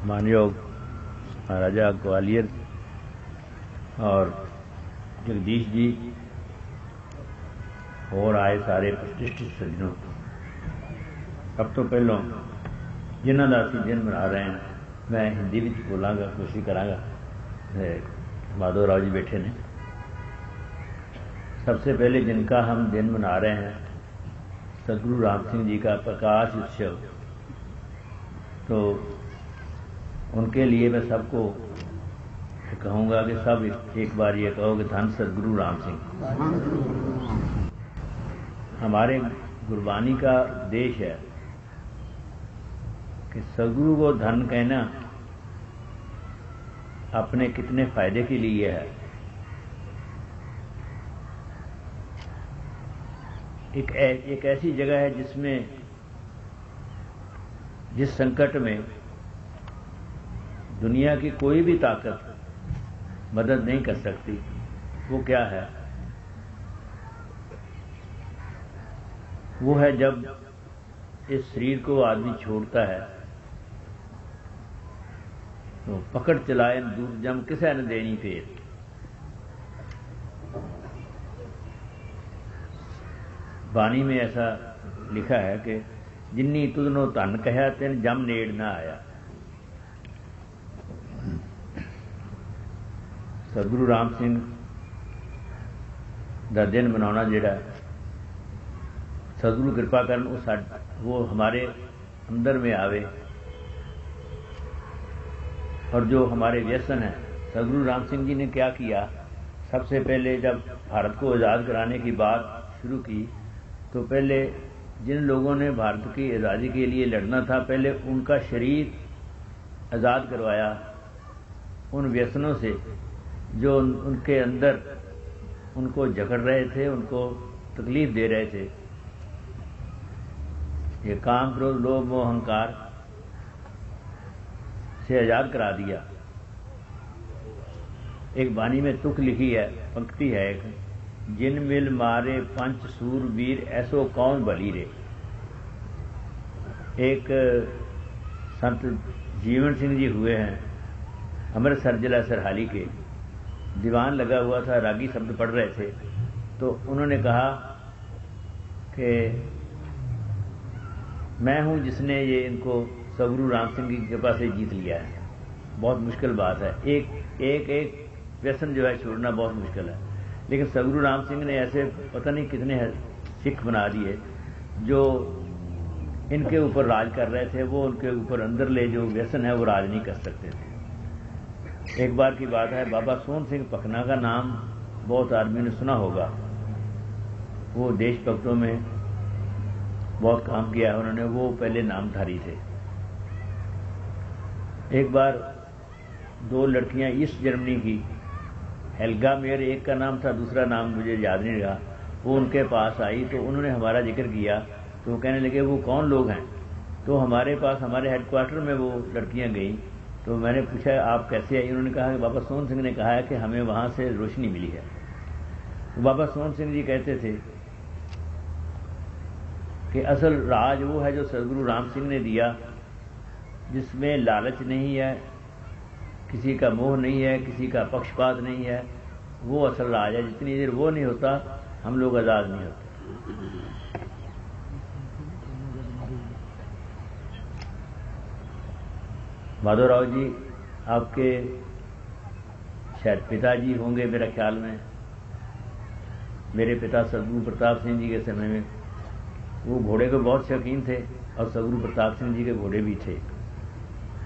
मानयोग महाराजा ग्वालियर और जगदीश जी और आए सारे प्रतिष्ठित सज्जनों, सब तो पहलों जिन्हों का असीं दिन मना रहे हैं मैं हिंदी में बोलांगा, कोशिश करांगा। माधव राव जी बैठे ने। सबसे पहले जिनका हम दिन मना रहे हैं सदगुरु राम सिंह जी का प्रकाश उत्सव, तो उनके लिए मैं सबको कहूँगा कि सब एक बार ये कहो कि धन सदगुरु राम सिंह। हमारे गुरबानी का उद्देश है कि सदगुरु को धन कहना अपने कितने फायदे के लिए है। एक ऐसी जगह है जिसमें जिस संकट में दुनिया की कोई भी ताकत मदद नहीं कर सकती, वो क्या है? वो है जब इस शरीर को आदमी छोड़ता है तो पकड़ चलाए दूर जम किसे न देनी फेर। बानी में ऐसा लिखा है कि जिन्नी तुदनो धन कहा तेन जम नेड़ ना आया। सदगुरु राम सिंह का दिन मनाना जिहड़ा सदगुरु कृपा करन वो हमारे अंदर में आवे, और जो हमारे व्यसन है। सदगुरु राम सिंह जी ने क्या किया? सबसे पहले जब भारत को आज़ाद कराने की बात शुरू की तो पहले जिन लोगों ने भारत की आज़ादी के लिए लड़ना था, पहले उनका शरीर आज़ाद करवाया उन व्यसनों से जो उनके अंदर उनको जकड़ रहे थे, उनको तकलीफ दे रहे थे। ये काम, क्रोध, लोभ, मोह, अहंकार से आजाद करा दिया। एक बानी में तुक लिखी है, पंक्ति है एक, जिन मिल मारे पंच सूर वीर ऐसो कौन बली रे। एक संत जीवन सिंह जी हुए हैं अमृतसर जिला सरहाली के, दीवान लगा हुआ था, रागी शब्द पढ़ रहे थे, तो उन्होंने कहा कि मैं हूं जिसने ये इनको सदगुरु राम सिंह की कृपा से जीत लिया है। बहुत मुश्किल बात है, एक व्यसन जो है छोड़ना बहुत मुश्किल है, लेकिन सदगुरु राम सिंह ने ऐसे पता नहीं कितने सिख बना दिए जो इनके ऊपर राज कर रहे थे। वो उनके ऊपर अंदर ले जो व्यसन है वो राज नहीं कर सकते थे। एक बार की बात है, बाबा सोहन सिंह पखना का नाम बहुत आदमी ने सुना होगा। वो देशभक्तों में बहुत काम किया है उन्होंने, वो पहले नामधारी थे। एक बार दो लड़कियां ईस्ट जर्मनी की, हेल्गा मेयर एक का नाम था, दूसरा नाम मुझे याद नहीं रहा, वो उनके पास आई तो उन्होंने हमारा जिक्र किया। तो वो कहने लगे वो कौन लोग हैं? तो हमारे पास हमारे हेडक्वार्टर में वो लड़कियां गई। तो मैंने पूछा आप कैसे आई? उन्होंने कहा कि बाबा सोहन सिंह ने कहा है कि हमें वहां से रोशनी मिली है। तो बाबा सोहन सिंह जी कहते थे कि असल राज वो है जो सदगुरु राम सिंह ने दिया, जिसमें लालच नहीं है, किसी का मोह नहीं है, किसी का पक्षपात नहीं है। वो असल राज है। जितनी देर वो नहीं होता हम लोग आजाद नहीं होते। माधवराव जी आपके शायद पिताजी होंगे मेरे ख्याल में। मेरे पिता सदगुरु प्रताप सिंह जी के समय में वो घोड़े के बहुत शौकीन थे और सदगुरु प्रताप सिंह जी के घोड़े भी थे।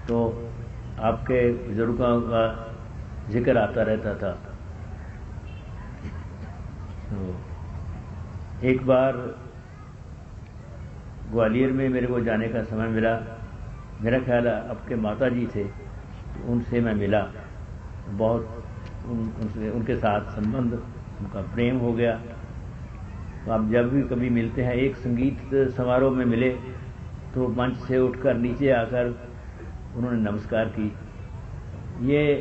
तो आपके बुजुर्गों का जिक्र आता रहता था। तो एक बार ग्वालियर में मेरे को जाने का समय मिला। मेरा ख्याल है आपके माता जी थे, तो उनसे मैं मिला। बहुत उनके साथ संबंध, उनका प्रेम हो गया। तो आप जब भी कभी मिलते हैं, एक संगीत समारोह में मिले तो मंच से उठकर नीचे आकर उन्होंने नमस्कार की। ये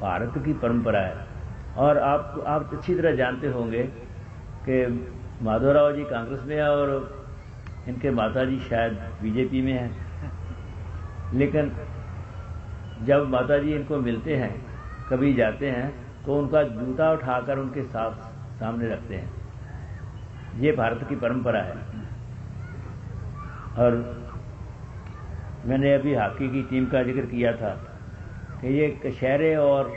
भारत की परंपरा है। और आप अच्छी तरह जानते होंगे कि माधवराव जी कांग्रेस में है और इनके माता जी शायद बीजेपी में हैं, लेकिन जब माता जी इनको मिलते हैं, कभी जाते हैं, तो उनका जूता उठाकर उनके सामने रखते हैं। ये भारत की परंपरा है। और मैंने अभी हॉकी की टीम का जिक्र किया था कि ये कशहरे और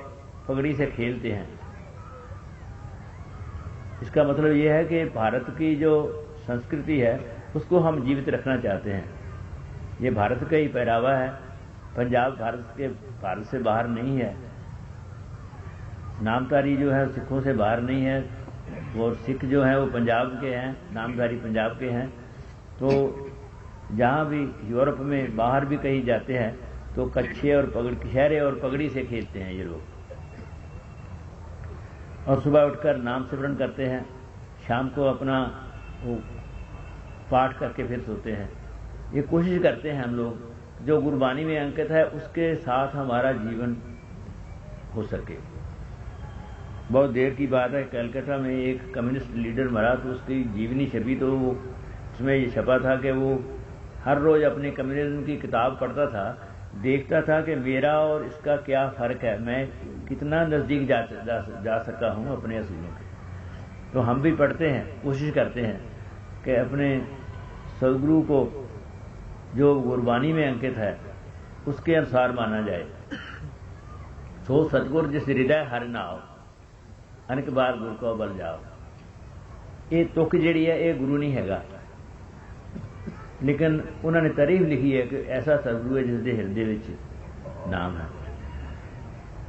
पगड़ी से खेलते हैं। इसका मतलब ये है कि भारत की जो संस्कृति है उसको हम जीवित रखना चाहते हैं। ये भारत का ही पहरावा है। पंजाब भारत से बाहर नहीं है। नामधारी जो है सिखों से बाहर नहीं है, और सिख जो है वो पंजाब के हैं, नामधारी पंजाब के हैं। तो जहाँ भी यूरोप में बाहर भी कहीं जाते हैं तो कच्छे और कशहरे और पगड़ी से खेलते हैं ये लोग। और सुबह उठकर नाम सिमरन करते हैं, शाम को अपना वो पाठ करके फिर सोते हैं। ये कोशिश करते हैं हम लोग जो गुरबानी में अंकित है उसके साथ हमारा जीवन हो सके। बहुत देर की बात है, कलकत्ता में एक कम्युनिस्ट लीडर मरा तो उसकी जीवनी छपी, तो वो उसमें ये छपा था कि वो हर रोज अपने कम्युनिज्म की किताब पढ़ता था, देखता था कि मेरा और इसका क्या फर्क है, मैं कितना नजदीक जा सका हूं अपने असूलों के। तो हम भी पढ़ते हैं, कोशिश करते हैं कि अपने सदगुरु को जो गुरबानी में अंकित है उसके अनुसार माना जाए। सो सतगुर जिस हृदय हर नाव, अनेक बार गुरु को बल जाओ। ये तुक जिहड़ी है ये गुरु नहीं हैगा, लेकिन उन्होंने तारीफ लिखी है कि ऐसा सतगुरु है जिसके हृदय विच नाम है।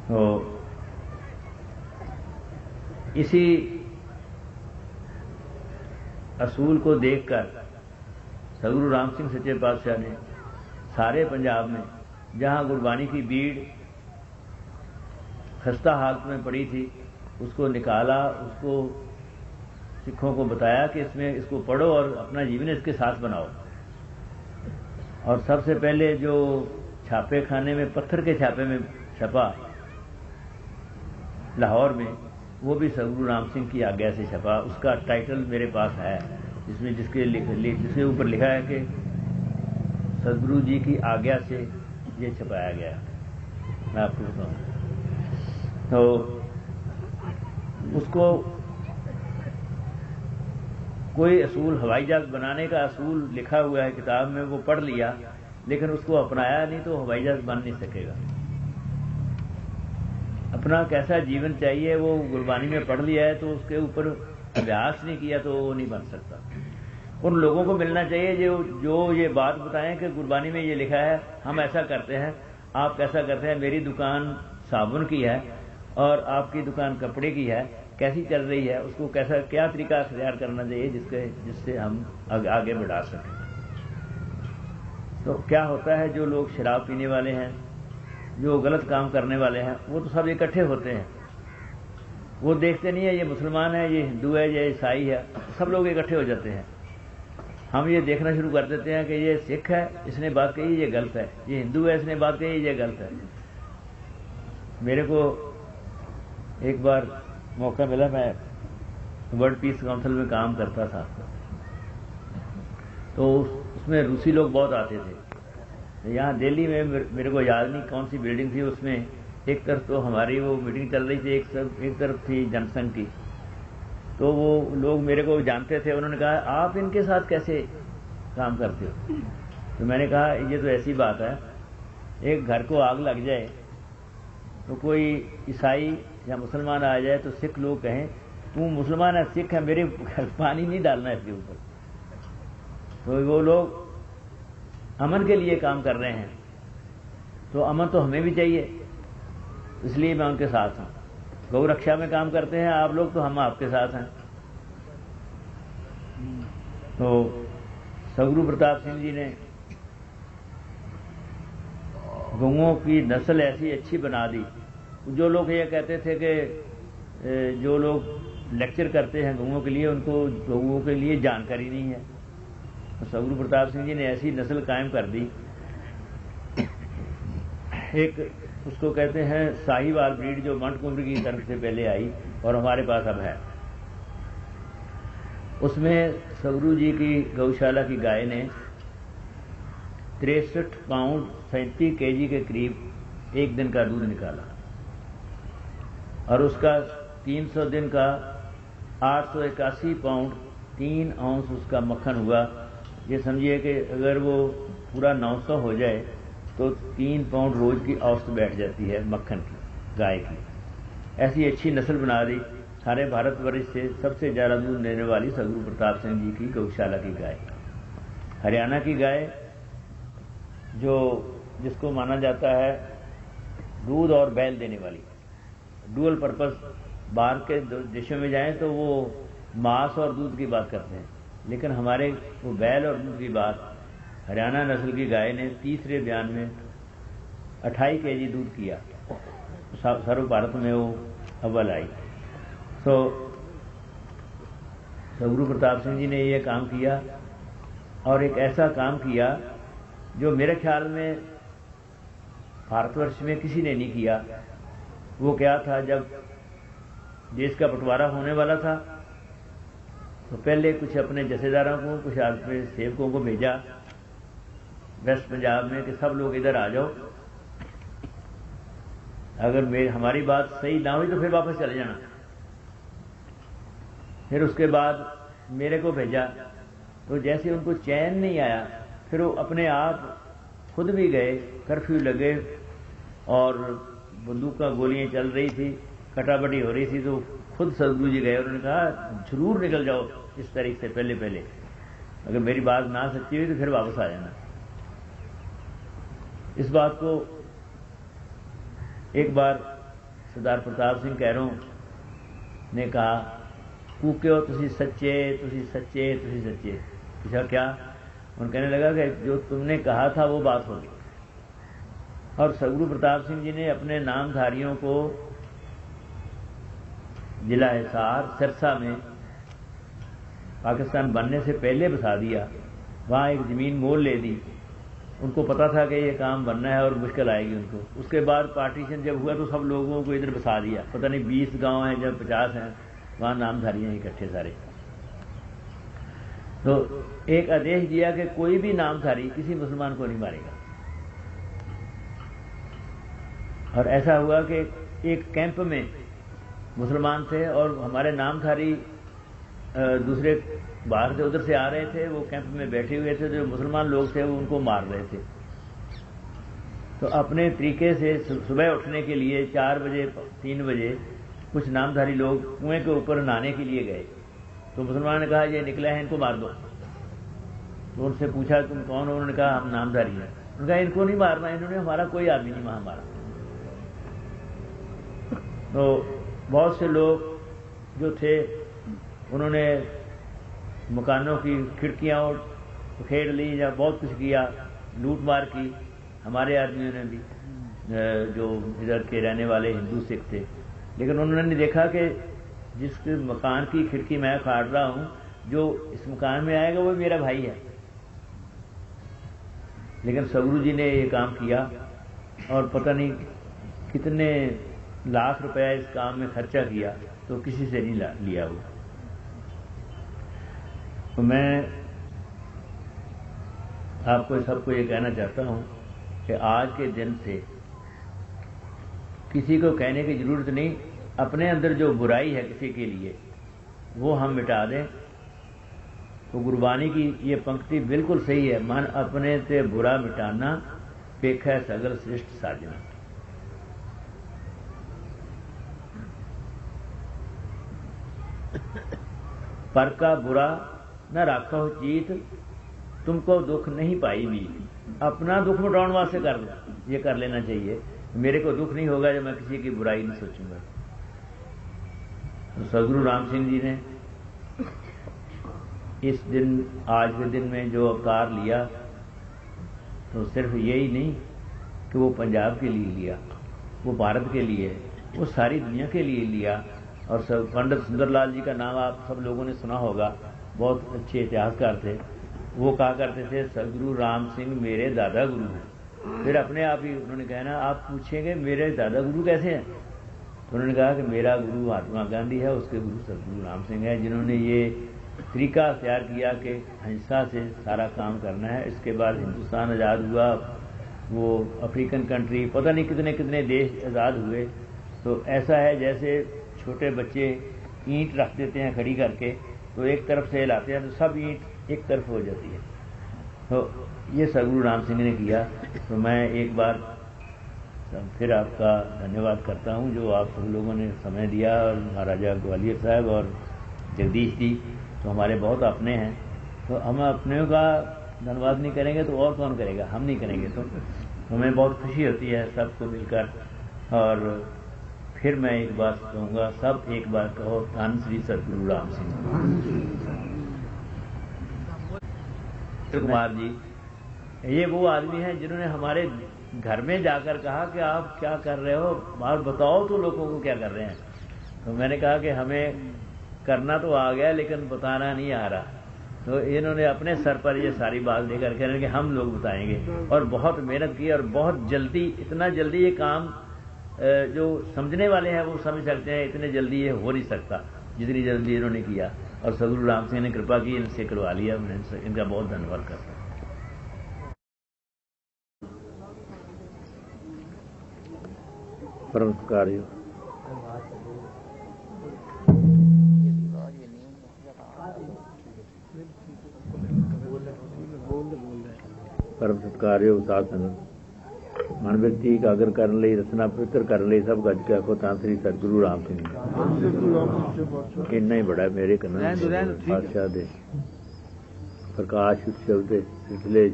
तो इसी असूल को देखकर सतगुरु राम सिंह सच्चे पातशाह ने सारे पंजाब में जहां गुरबानी की भीड़ खस्ता हालत में पड़ी थी उसको निकाला, उसको सिखों को बताया कि इसको पढ़ो और अपना जीवन इसके साथ बनाओ। और सबसे पहले जो छापे खाने में पत्थर के छापे में छपा लाहौर में, वो भी सतगुरु राम सिंह की आज्ञा से छपा। उसका टाइटल मेरे पास है, जिसके ऊपर लिखा है कि सतगुरु जी की आज्ञा से ये छपाया गया। मैं आपको बताऊं तो उसको कोई असूल, हवाई जहाज बनाने का असूल लिखा हुआ है किताब में, वो पढ़ लिया लेकिन उसको अपनाया नहीं तो हवाई जहाज बन नहीं सकेगा। अपना कैसा जीवन चाहिए वो गुरबानी में पढ़ लिया है तो उसके ऊपर अभ्यास नहीं किया तो वो नहीं बन सकता। उन लोगों को मिलना चाहिए जो ये बात बताएं कि गुरबानी में ये लिखा है, हम ऐसा करते हैं, आप कैसा करते हैं। मेरी दुकान साबुन की है और आपकी दुकान कपड़े की है, कैसी चल रही है, उसको कैसा क्या तरीका अख्तियार करना चाहिए जिससे हम आगे बढ़ा सकें। तो क्या होता है, जो लोग शराब पीने वाले हैं, जो गलत काम करने वाले हैं, वो तो सब इकट्ठे होते हैं। वो देखते नहीं है ये मुसलमान है, ये हिंदू है, ये ईसाई है, सब लोग इकट्ठे हो जाते हैं। हम ये देखना शुरू कर देते हैं कि ये सिख है, इसने बात कही, ये गलत है, ये हिंदू है, इसने बात कही, ये गलत है। मेरे को एक बार मौका मिला, मैं वर्ल्ड पीस काउंसिल में काम करता था, तो उसमें रूसी लोग बहुत आते थे। यहाँ दिल्ली में मेरे को याद नहीं कौन सी बिल्डिंग थी, उसमें एक तरफ तो हमारी वो मीटिंग चल रही थी, एक तरफ थी जनसंघ की। तो वो लोग मेरे को जानते थे, उन्होंने कहा आप इनके साथ कैसे काम करते हो। तो मैंने कहा ये तो ऐसी बात है, एक घर को आग लग जाए तो कोई ईसाई या मुसलमान आ जाए तो सिख लोग कहें तू मुसलमान है, सिख है, मेरे पानी नहीं डालना इसके ऊपर। तो वो लोग अमन के लिए काम कर रहे हैं, तो अमन तो हमें भी चाहिए, इसलिए मैं उनके साथ हूं। गौ रक्षा में काम करते हैं आप लोग, तो हम आपके साथ हैं। तो सतगुरु प्रताप सिंह जी ने गौओं की नस्ल ऐसी अच्छी बना दी। जो लोग ये कहते थे कि जो लोग लेक्चर करते हैं गौओं के लिए, उनको गौओं के लिए जानकारी नहीं है, तो सतगुरु प्रताप सिंह जी ने ऐसी नस्ल कायम कर दी। एक उसको कहते हैं साहिवाल ब्रीड, जो मंटकुमरी की तरफ से पहले आई और हमारे पास अब है। उसमें सतगुरु जी की गौशाला की गाय ने 63 पाउंड 37 kg के करीब 1 दिन का दूध निकाला, और उसका 300 दिन का 881 पाउंड 3 औंस उसका मक्खन हुआ। ये समझिए कि अगर वो पूरा 900 हो जाए तो 3 पाउंड रोज की औसत बैठ जाती है मक्खन की, गाय की। ऐसी अच्छी नस्ल बना दी। सारे भारतवर्ष से सबसे ज़्यादा दूध देने वाली सदगुरु प्रताप सिंह जी की गौशाला की गाय। हरियाणा की गाय जो जिसको माना जाता है दूध और बैल देने वाली, डुअल पर्पस। बाहर के देशों में जाएं तो वो मांस और दूध की बात करते हैं, लेकिन हमारे वो बैल और दूध की बात। हरियाणा नस्ल की गाय ने तीसरे बयान में 28 kg दूध किया, सर्व भारत में वो अव्वल आई। तो सदगुरु प्रताप सिंह जी ने ये काम किया, और एक ऐसा काम किया जो मेरे ख्याल में भारतवर्ष में किसी ने नहीं किया। वो क्या था, जब देश का बंटवारा होने वाला था तो पहले कुछ अपने जथेदारों को, कुछ अपने सेवकों को भेजा वेस्ट पंजाब में कि सब लोग इधर आ जाओ, अगर हमारी बात सही ना हुई तो फिर वापस चले जाना। फिर उसके बाद मेरे को भेजा, तो जैसे उनको चैन नहीं आया, फिर वो अपने आप खुद भी गए। कर्फ्यू लगे और बंदूक का गोलियां चल रही थी, कटाबटी हो रही थी, तो खुद सदगुरु जी गए। उन्होंने कहा जरूर निकल जाओ इस तारीख से पहले पहले, अगर मेरी बात ना सच्ची हुई तो फिर वापस आ जाना। इस बात को एक बार सरदार प्रताप सिंह कैरों ने कहा, कूक्यो तुसी सच्चे, तुसी सच्चे, तुसी सच्चे। पूछा क्या? उन्होंने कहने लगा कि जो तुमने कहा था वो बात होगी। और सदगुरु प्रताप सिंह जी ने अपने नामधारियों को जिला हिसार सिरसा में पाकिस्तान बनने से पहले बसा दिया। वहाँ एक ज़मीन मोल ले दी। उनको पता था कि ये काम बनना है और मुश्किल आएगी उनको। उसके बाद पार्टीशन जब हुआ तो सब लोगों को इधर बसा दिया। पता नहीं 20 गांव हैं, जब 50 हैं, वहाँ नामधारी हैं इकट्ठे सारे। तो एक आदेश दिया कि कोई भी नामधारी किसी मुसलमान को नहीं मारेगा। और ऐसा हुआ कि एक कैंप में मुसलमान थे और हमारे नामधारी दूसरे बाहर से उधर से आ रहे थे, वो कैंप में बैठे हुए थे। जो मुसलमान लोग थे वो उनको मार रहे थे। तो अपने तरीके से सुबह उठने के लिए 4 बजे 3 बजे कुछ नामधारी लोग कुएं के ऊपर नहाने के लिए गए। तो मुसलमान ने कहा ये निकला है, इनको मार दो। तो उनसे पूछा तुम कौन हो? उन्होंने कहा हम नामधारी हैं। उन्होंने कहा इनको नहीं मारना, इन्होंने हमारा कोई आदमी नहीं वहां मारा। तो बहुत से लोग जो थे उन्होंने मकानों की खिड़कियां उखेड़ ली या बहुत कुछ किया, लूट मार की। हमारे आदमियों ने भी, जो इधर के रहने वाले हिंदू सिख थे। लेकिन उन्होंने देखा कि जिस मकान की खिड़की मैं काट रहा हूं, जो इस मकान में आएगा वो मेरा भाई है। लेकिन सदगुरु जी ने ये काम किया और पता नहीं कितने लाख रुपया इस काम में खर्चा किया, तो किसी से नहीं लिया वो। तो मैं आपको सबको ये कहना चाहता हूं कि आज के दिन से किसी को कहने की जरूरत नहीं। अपने अंदर जो बुराई है किसी के लिए वो हम मिटा दें। तो गुरबानी की ये पंक्ति बिल्कुल सही है, मन अपने से बुरा मिटाना पेखा सगल श्रेष्ठ साजना। पर का बुरा न राखो चीत, तुमको दुख नहीं पाई भी। अपना दुख मिटाने वास्ते ये कर लेना चाहिए। मेरे को दुख नहीं होगा जब मैं किसी की बुराई नहीं सोचूंगा। तो सदगुरु राम सिंह जी ने इस दिन, आज के दिन में जो अवतार लिया, तो सिर्फ यही नहीं कि वो पंजाब के लिए लिया, वो भारत के लिए, वो सारी दुनिया के लिए लिया। और सब पंडित सुंदरलाल जी का नाम आप सब लोगों ने सुना होगा, बहुत अच्छे इतिहासकार थे। वो कहा करते थे सदगुरु राम सिंह मेरे दादा गुरु हैं। फिर अपने आप ही उन्होंने कहना, आप पूछेंगे मेरे दादा गुरु कैसे हैं? तो उन्होंने कहा कि मेरा गुरु महात्मा गांधी है, उसके गुरु सदगुरु राम सिंह है, जिन्होंने ये तरीका तैयार किया कि हिंसा से सारा काम करना है। इसके बाद हिंदुस्तान आज़ाद हुआ, वो अफ्रीकन कंट्री, पता नहीं कितने कितने देश आज़ाद हुए। तो ऐसा है जैसे छोटे बच्चे ईंट रख देते हैं खड़ी करके, तो एक तरफ से हिलाते हैं तो सब ईंट एक तरफ हो जाती है। तो ये सदगुरु राम सिंह ने किया। तो मैं एक बार फिर आपका धन्यवाद करता हूँ जो आप सब लोगों ने समय दिया, और महाराजा ग्वालियर साहब और जगदीश जी तो हमारे बहुत अपने हैं। तो हम अपने का धन्यवाद नहीं करेंगे तो और कौन करेगा, हम नहीं करेंगे। तो हमें बहुत खुशी होती है सबको मिलकर। और फिर मैं एक बात कहूँगा, सब एक बार कहो, धन श्री सदगुरु राम सिंह कुमार जी। ये वो आदमी हैं जिन्होंने हमारे घर में जाकर कहा कि आप क्या कर रहे हो, और बताओ तो लोगों को क्या कर रहे हैं। तो मैंने कहा कि हमें करना तो आ गया लेकिन बताना नहीं आ रहा। तो इन्होंने अपने सर पर ये सारी बात लेकर कह रहे हैं कि हम लोग बताएंगे, और बहुत मेहनत की, और बहुत जल्दी, इतना जल्दी ये काम जो समझने वाले हैं वो समझ सकते हैं, इतने जल्दी ये हो नहीं सकता जितनी जल्दी इन्होंने किया। और सदगुरु राम सिंह ने कृपा की, इनसे करवा लिया। मैं इनका बहुत धन्यवाद करता हूँ। परम कार्य परम सत्कारयोग साध संगत मन व्यक्ति एकाग्र करने ਲਈ ਰਸਨਾ ਪਵਿੱਤਰ ਕਰਨ ਲਈ ਸਭ ਗੱਜ ਕੇ ਆਖੋ ਤਾਂ ਸ੍ਰੀ ਸਤਿਗੁਰੂ ਰਾਮ ਸਿੰਘ ਇੰਨਾ ਹੀ ਬੜਾ ਮੇਰੇ ਕੰਨਾਂ ਪਾਤਸ਼ਾਹ ਦੇ ਪ੍ਰਕਾਸ਼ ਉਤਸਵ ਦੇ ਸਿਲਸਿਲੇ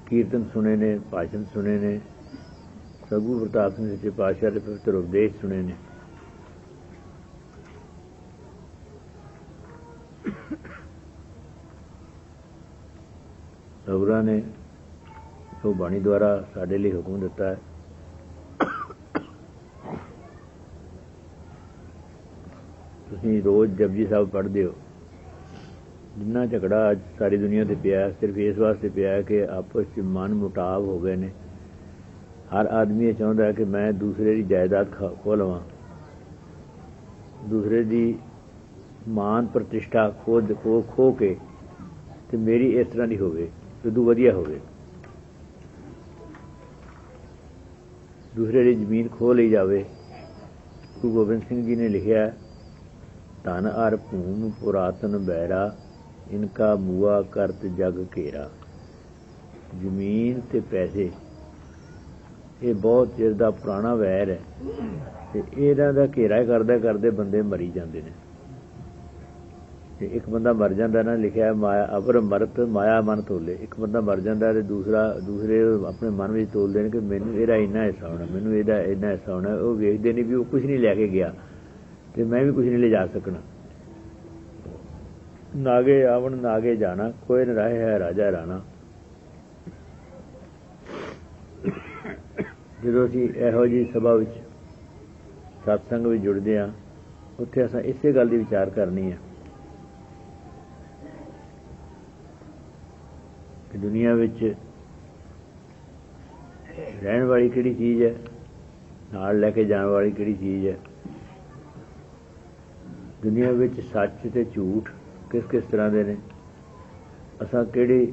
ਕੀਰਤਨ ਸੁਣੇ ਨੇ, ਭਾਸ਼ਣ ਸੁਣੇ ਨੇ, ਸਤਿਗੁਰੂ ਪ੍ਰਤਾਪ ਸਿੰਘ ਸੱਚੇ ਪਾਤਸ਼ਾਹ ਦੇ ਪਵਿੱਤਰ ਉਪਦੇਸ਼ ਸੁਣੇ ਨੇ। ਸਤਿਗੁਰਾਂ ਨੇ ਜੋ ਬਾਣੀ ਦੁਆਰਾ ਸਾਡੇ ਲਈ ਹੁਕਮ ਦਿੱਤਾ ਹੈ, ਤੁਸੀਂ ਰੋਜ਼ ਜਪਜੀ ਸਾਹਿਬ ਪੜ੍ਹਦੇ ਹੋ। ਜਿੰਨਾ ਝਗੜਾ ਅੱਜ ਸਾਰੀ ਦੁਨੀਆ ਤੇ ਪਿਆ ਸਿਰਫ ਇਸ ਵਾਸਤੇ ਪਿਆ ਕਿ ਆਪਸ 'ਚ ਮਨ ਮੁਟਾਵ ਹੋ ਗਏ ਨੇ। ਹਰ ਆਦਮੀ ਇਹ ਚਾਹੁੰਦਾ ਕਿ ਮੈਂ ਦੂਸਰੇ ਦੀ ਜਾਇਦਾਦ ਖੋਹ ਲਵਾਂ, ਦੂਸਰੇ ਦੀ ਮਾਨ ਪ੍ਰਤਿਸ਼ਠਾ ਖੋ ਕੇ ਤੇ ਮੇਰੀ ਇਸ ਤਰ੍ਹਾਂ ਦੀ ਹੋਵੇ, ਉਦੋਂ ਵਧੀਆ ਹੋਵੇ। ਦੂਸਰੇ ਦੀ ਜ਼ਮੀਨ ਖੋਹ ਲਈ ਜਾਵੇ। ਗੁਰੂ ਗੋਬਿੰਦ ਸਿੰਘ ਜੀ ਨੇ ਲਿਖਿਆ, ਧਨ ਅਰ ਭੂਮ ਪੁਰਾਤਨ ਬੈਰਾ, ਇਨਕਾ ਮੂਆ ਕਰਤ ਜਗ ਘੇਰਾ। ਜ਼ਮੀਨ ਤੇ ਪੈਸੇ ਇਹ ਬਹੁਤ ਚਿਰ ਦਾ ਪੁਰਾਣਾ ਵੈਰ ਹੈ, ਤੇ ਇਹਨਾਂ ਦਾ ਘੇਰਾ ਕਰਦੇ ਕਰਦੇ ਬੰਦੇ ਮਰੀ ਜਾਂਦੇ ਨੇ। ਤੇ ਇੱਕ ਬੰਦਾ ਮਰ ਜਾਂਦਾ ਨਾ, ਲਿਖਿਆ ਮਾਇਆ ਅਵਰ ਮਰਤ ਮਾਇਆ ਮਨ ਤੋਲੇ। ਇੱਕ ਬੰਦਾ ਮਰ ਜਾਂਦਾ ਤੇ ਦੂਸਰੇ ਆਪਣੇ ਮਨ ਵਿੱਚ ਤੋਲਦੇ ਨੇ ਕਿ ਮੈਨੂੰ ਇਹਦਾ ਇੰਨਾ ਹਿੱਸਾ ਹੋਣਾ, ਮੈਨੂੰ ਇਹਦਾ ਇੰਨਾ ਹਿੱਸਾ ਹੋਣਾ। ਉਹ ਵੇਖਦੇ ਨੇ ਵੀ ਉਹ ਕੁਛ ਨਹੀਂ ਲੈ ਕੇ ਗਿਆ ਤੇ ਮੈਂ ਵੀ ਕੁਛ ਨਹੀਂ ਲਿਜਾ ਸਕਣਾ। ਨਾਗੇ ਆਵਣ ਨਾਗੇ ਜਾਣਾ, ਕੋਈ ਨ ਰਹੇ ਹੈ ਰਾਜਾ ਰਾਣਾ। ਜਦੋਂ ਅਸੀਂ ਇਹੋ ਜਿਹੀ ਸਭਾ ਵਿੱਚ ਸਤਸੰਗ ਵਿੱਚ ਜੁੜਦੇ ਹਾਂ, ਉੱਥੇ ਅਸਾਂ ਇਸੇ ਗੱਲ ਦੀ ਵਿਚਾਰ ਕਰਨੀ ਹੈ ਕਿ ਦੁਨੀਆ ਵਿੱਚ ਰਹਿਣ ਵਾਲੀ ਕਿਹੜੀ ਚੀਜ਼ ਹੈ, ਨਾਲ ਲੈ ਕੇ ਜਾਣ ਵਾਲੀ ਕਿਹੜੀ ਚੀਜ਼ ਹੈ। ਦੁਨੀਆ ਵਿੱਚ ਸੱਚ ਤੇ ਝੂਠ ਕਿਸ ਕਿਸ ਤਰ੍ਹਾਂ ਦੇ ਨੇ, ਅਸਾਂ ਕਿਹੜੇ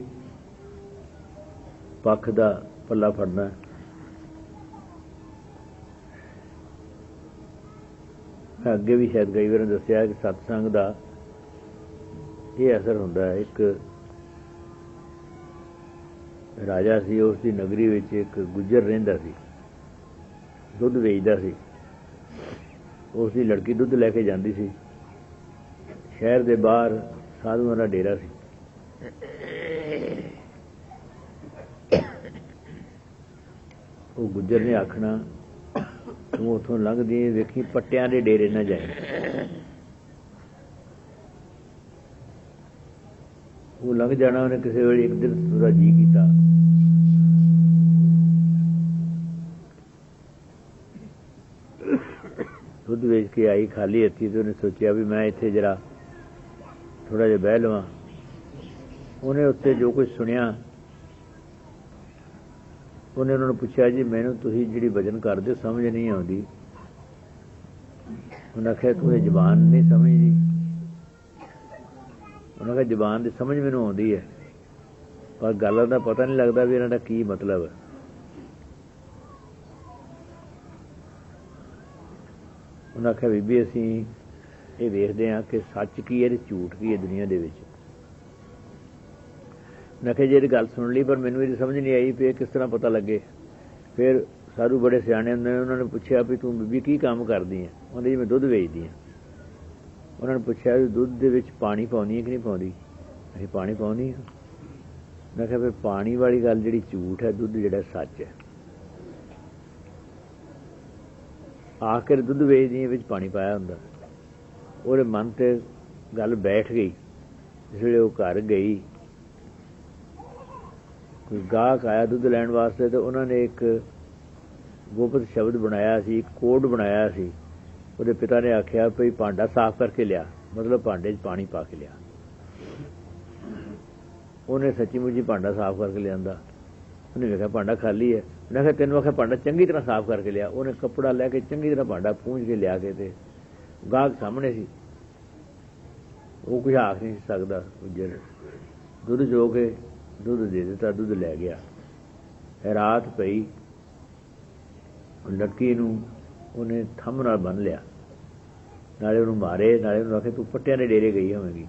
ਪੱਖ ਦਾ ਪੱਲਾ ਫੜਨਾ। ਮੈਂ ਅੱਗੇ ਵੀ ਸ਼ਾਇਦ ਕਈ ਵਾਰ ਦੱਸਿਆ ਕਿ ਸਤਸੰਗ ਦਾ ਇਹ ਅਸਰ ਹੁੰਦਾ ਹੈ। ਇੱਕ ਰਾਜਾ ਸੀ, ਉਸ ਦੀ ਨਗਰੀ ਵਿੱਚ ਇੱਕ ਗੁੱਜਰ ਰਹਿੰਦਾ ਸੀ, ਦੁੱਧ ਵੇਚਦਾ ਸੀ। ਉਸ ਦੀ ਲੜਕੀ ਦੁੱਧ ਲੈ ਕੇ ਜਾਂਦੀ ਸੀ। ਸ਼ਹਿਰ ਦੇ ਬਾਹਰ ਸਾਧੂਆਂ ਦਾ ਡੇਰਾ ਸੀ। ਉਹ ਗੁੱਜਰ ਨੇ ਆਖਣਾ, ਤੂੰ ਉੱਥੋਂ ਲੰਘਦੀ ਵੇਖੀ ਪੱਟਿਆਂ ਦੇ ਡੇਰੇ ਨਾ ਜਾਏ। ਉਹ ਲੰਘ ਜਾਣਾ। ਉਹਨੇ ਕਿਸੇ ਵੇਲੇ ਇੱਕ ਦਿਨ ਉਹਦਾ ਜੀਅ ਕੀਤਾ, ਦੁੱਧ ਵੇਚ ਕੇ ਆਈ ਖਾਲੀ ਹੱਥੀ, ਤੇ ਉਹਨੇ ਸੋਚਿਆ ਵੀ ਮੈਂ ਇੱਥੇ ਜਰਾ ਥੋੜ੍ਹਾ ਜਿਹਾ ਬਹਿ ਲਵਾਂ। ਉਹਨੇ ਉੱਥੇ ਜੋ ਕੁਝ ਸੁਣਿਆ, ਉਹਨੇ ਉਹਨਾਂ ਨੂੰ ਪੁੱਛਿਆ, ਜੀ ਮੈਨੂੰ ਤੁਸੀਂ ਜਿਹੜੀ ਭਜਨ ਕਰਦੇ ਹੋ ਸਮਝ ਨਹੀਂ ਆਉਂਦੀ। ਉਹਨੇ ਆਖਿਆ ਤੂੰ ਇਹ ਜ਼ਬਾਨ ਨਹੀਂ ਸਮਝਦੀ। ਉਹਨਾਂ ਕਿਹਾ ਜ਼ਬਾਨ ਦੀ ਸਮਝ ਮੈਨੂੰ ਆਉਂਦੀ ਹੈ, पर गल्लां दा पता नहीं लगता भी इन्हां दा की मतलब है। उन्हें आख्या बीबी असीं ये वेखदे हां कि सच की है ते झूठ की है दुनिया दे विच। उन्हें आख्या जी गल सुन ली पर मैनूं ये समझ नहीं आई भी किस तरह पता लगे। फिर साधु बड़े सियाणे हुंदे ने, उन्होंने पुछया भी तूं बीबी की काम करदी है? उन्हें जी मैं दुध वेचदी हाँ। उन्होंने पुछया भी दुध दे विच पानी पाउंदी है कि नहीं पाउंदी? असीं पानी पाउंदी हाँ। मैं कहा फिर पानी वाली गल जिहड़ी झूठ है, दुध जिहड़ा सच है। आखिर दुध वेचदी विच पानी पाया हुंदा। ਉਹਦੇ मन ते गल बैठ गई। जिस वे घर गई, कोई गाहक आया दुध लैण वास्ते, तो उन्होंने एक गुप्त शब्द बनाया सी, एक कोड बनाया सी। ਉਹਦੇ पिता ने आख्या भई भांडा साफ करके लिया, मतलब भांडे 'ਚ पानी पा के लिया। उन्हें सच्ची मुची भांडा साफ करके लिया। उन्हें वेखिया भांडा खाली है। उन्हें आख्या तेनों आख्या भांडा चंगी तरह साफ करके लिया। उन्हें कपड़ा लैके चंगी तरह भांडा पूंझ के लिया के ते गाहक सामने सी, वो कुछ आख नहीं सकता। गुज्जर दुध जो के दुध दे दिता, दुध लै गया। रात पई, लड़की नूं उन्हें थंम नाल बन लिया, नाले उन्होंने मारे, नाले उन्होंने आख्या तू पट्टियां दे डेरे गई होवेगी,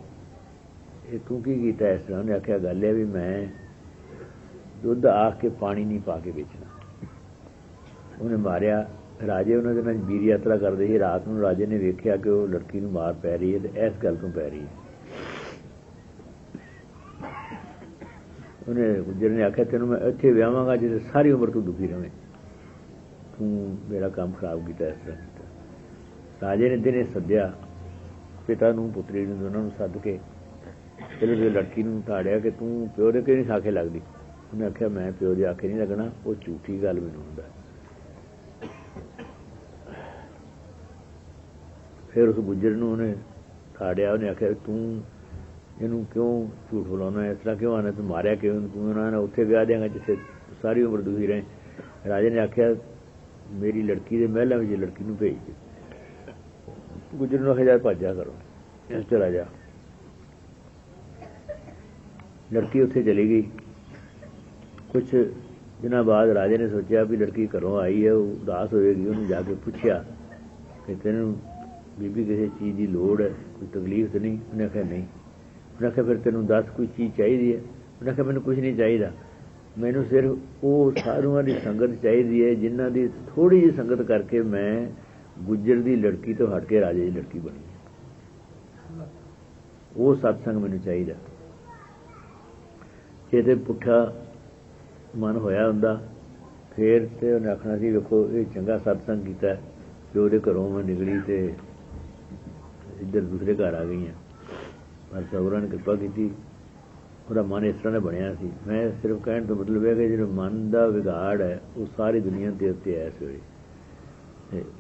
ये तू की कीता इस तरह? उन्हें आख्या गल है भी मैं दुध आख के पानी नहीं पा के बेचना। उन्हें मारिया। राजे उन्होंने नाल वीर यात्रा करते ही रात नूं राजे ने वेख्या कि वो लड़की नूं मार पै रही है, तो इस गल तो पै रही है। उन्हें गुज्जर ने आख्या तेनों मैं इत्थे विआवांगा जिसे सारी उम्र तू दुखी रहे, तू मेरा काम खराब किया इस तरह किया। राजे ने दिने सद्या पिता नूं पुत्री नूं दोनों नूं सद के फिर उस लड़की नूं ताड़िया कि तू प्यो दे क्यों नहीं आखे लगदी? उन्हें आख्या मैं प्यो दे आखे नहीं लगना, वो झूठी गल मैनूं हुंदा। फिर उस गुज्जर नूं उन्हें ताड़िया, उन्हें आख्या तू इनू क्यों झूठ बुलाना, इस तरह क्यों आना, तू मारिया क्यों? तू उन्होंने उत्थे ब्याह देंगा जिसे सारी उम्र दुखी रहे। राजे ने आख्या मेरी लड़की के महलों में लड़की नूं भेज दे। गुज्जर नूं आख्या भज्जा करो, चला जा। लड़की उत्थे चली गई। कुछ दिनों बाद राजे ने सोचा भी लड़की घरों आई है, उदास होएगी। उन्होंने जाके पूछया कि तेनों बीबी किसी चीज़ की लोड़ है, कोई तकलीफ तो नहीं? उन्हें आख्या नहीं। उन्हें आख्या फिर तेनों दस कोई चीज़ चाहिए है? उन्हें आख्या मैनूं कुछ नहीं चाहिए, मैनूं सिर्फ वो साधुआं की संगत चाहिए है जिन्हां दी थोड़ी जी संगत करके मैं गुज्जर की लड़की तो हट के राजे की लड़की बनी। वो सत्संग मैनूं चाहिए। जे ते पुट्ठा मन होया हुंदा फिर तो उन्हें आखना सी वेखो ये चंगा सत्संग कीता, जो उहदे घरों मैं निकली तो इधर दूसरे घर आ गई हैं। पर सौरा ने कृपा की, ਉਹਦਾ मन इस तरह बनया सी। मैं सिर्फ कहने तो मतलब है कि जो मन का विगाड़ है वो सारी दुनिया के उत्ते है इस वे।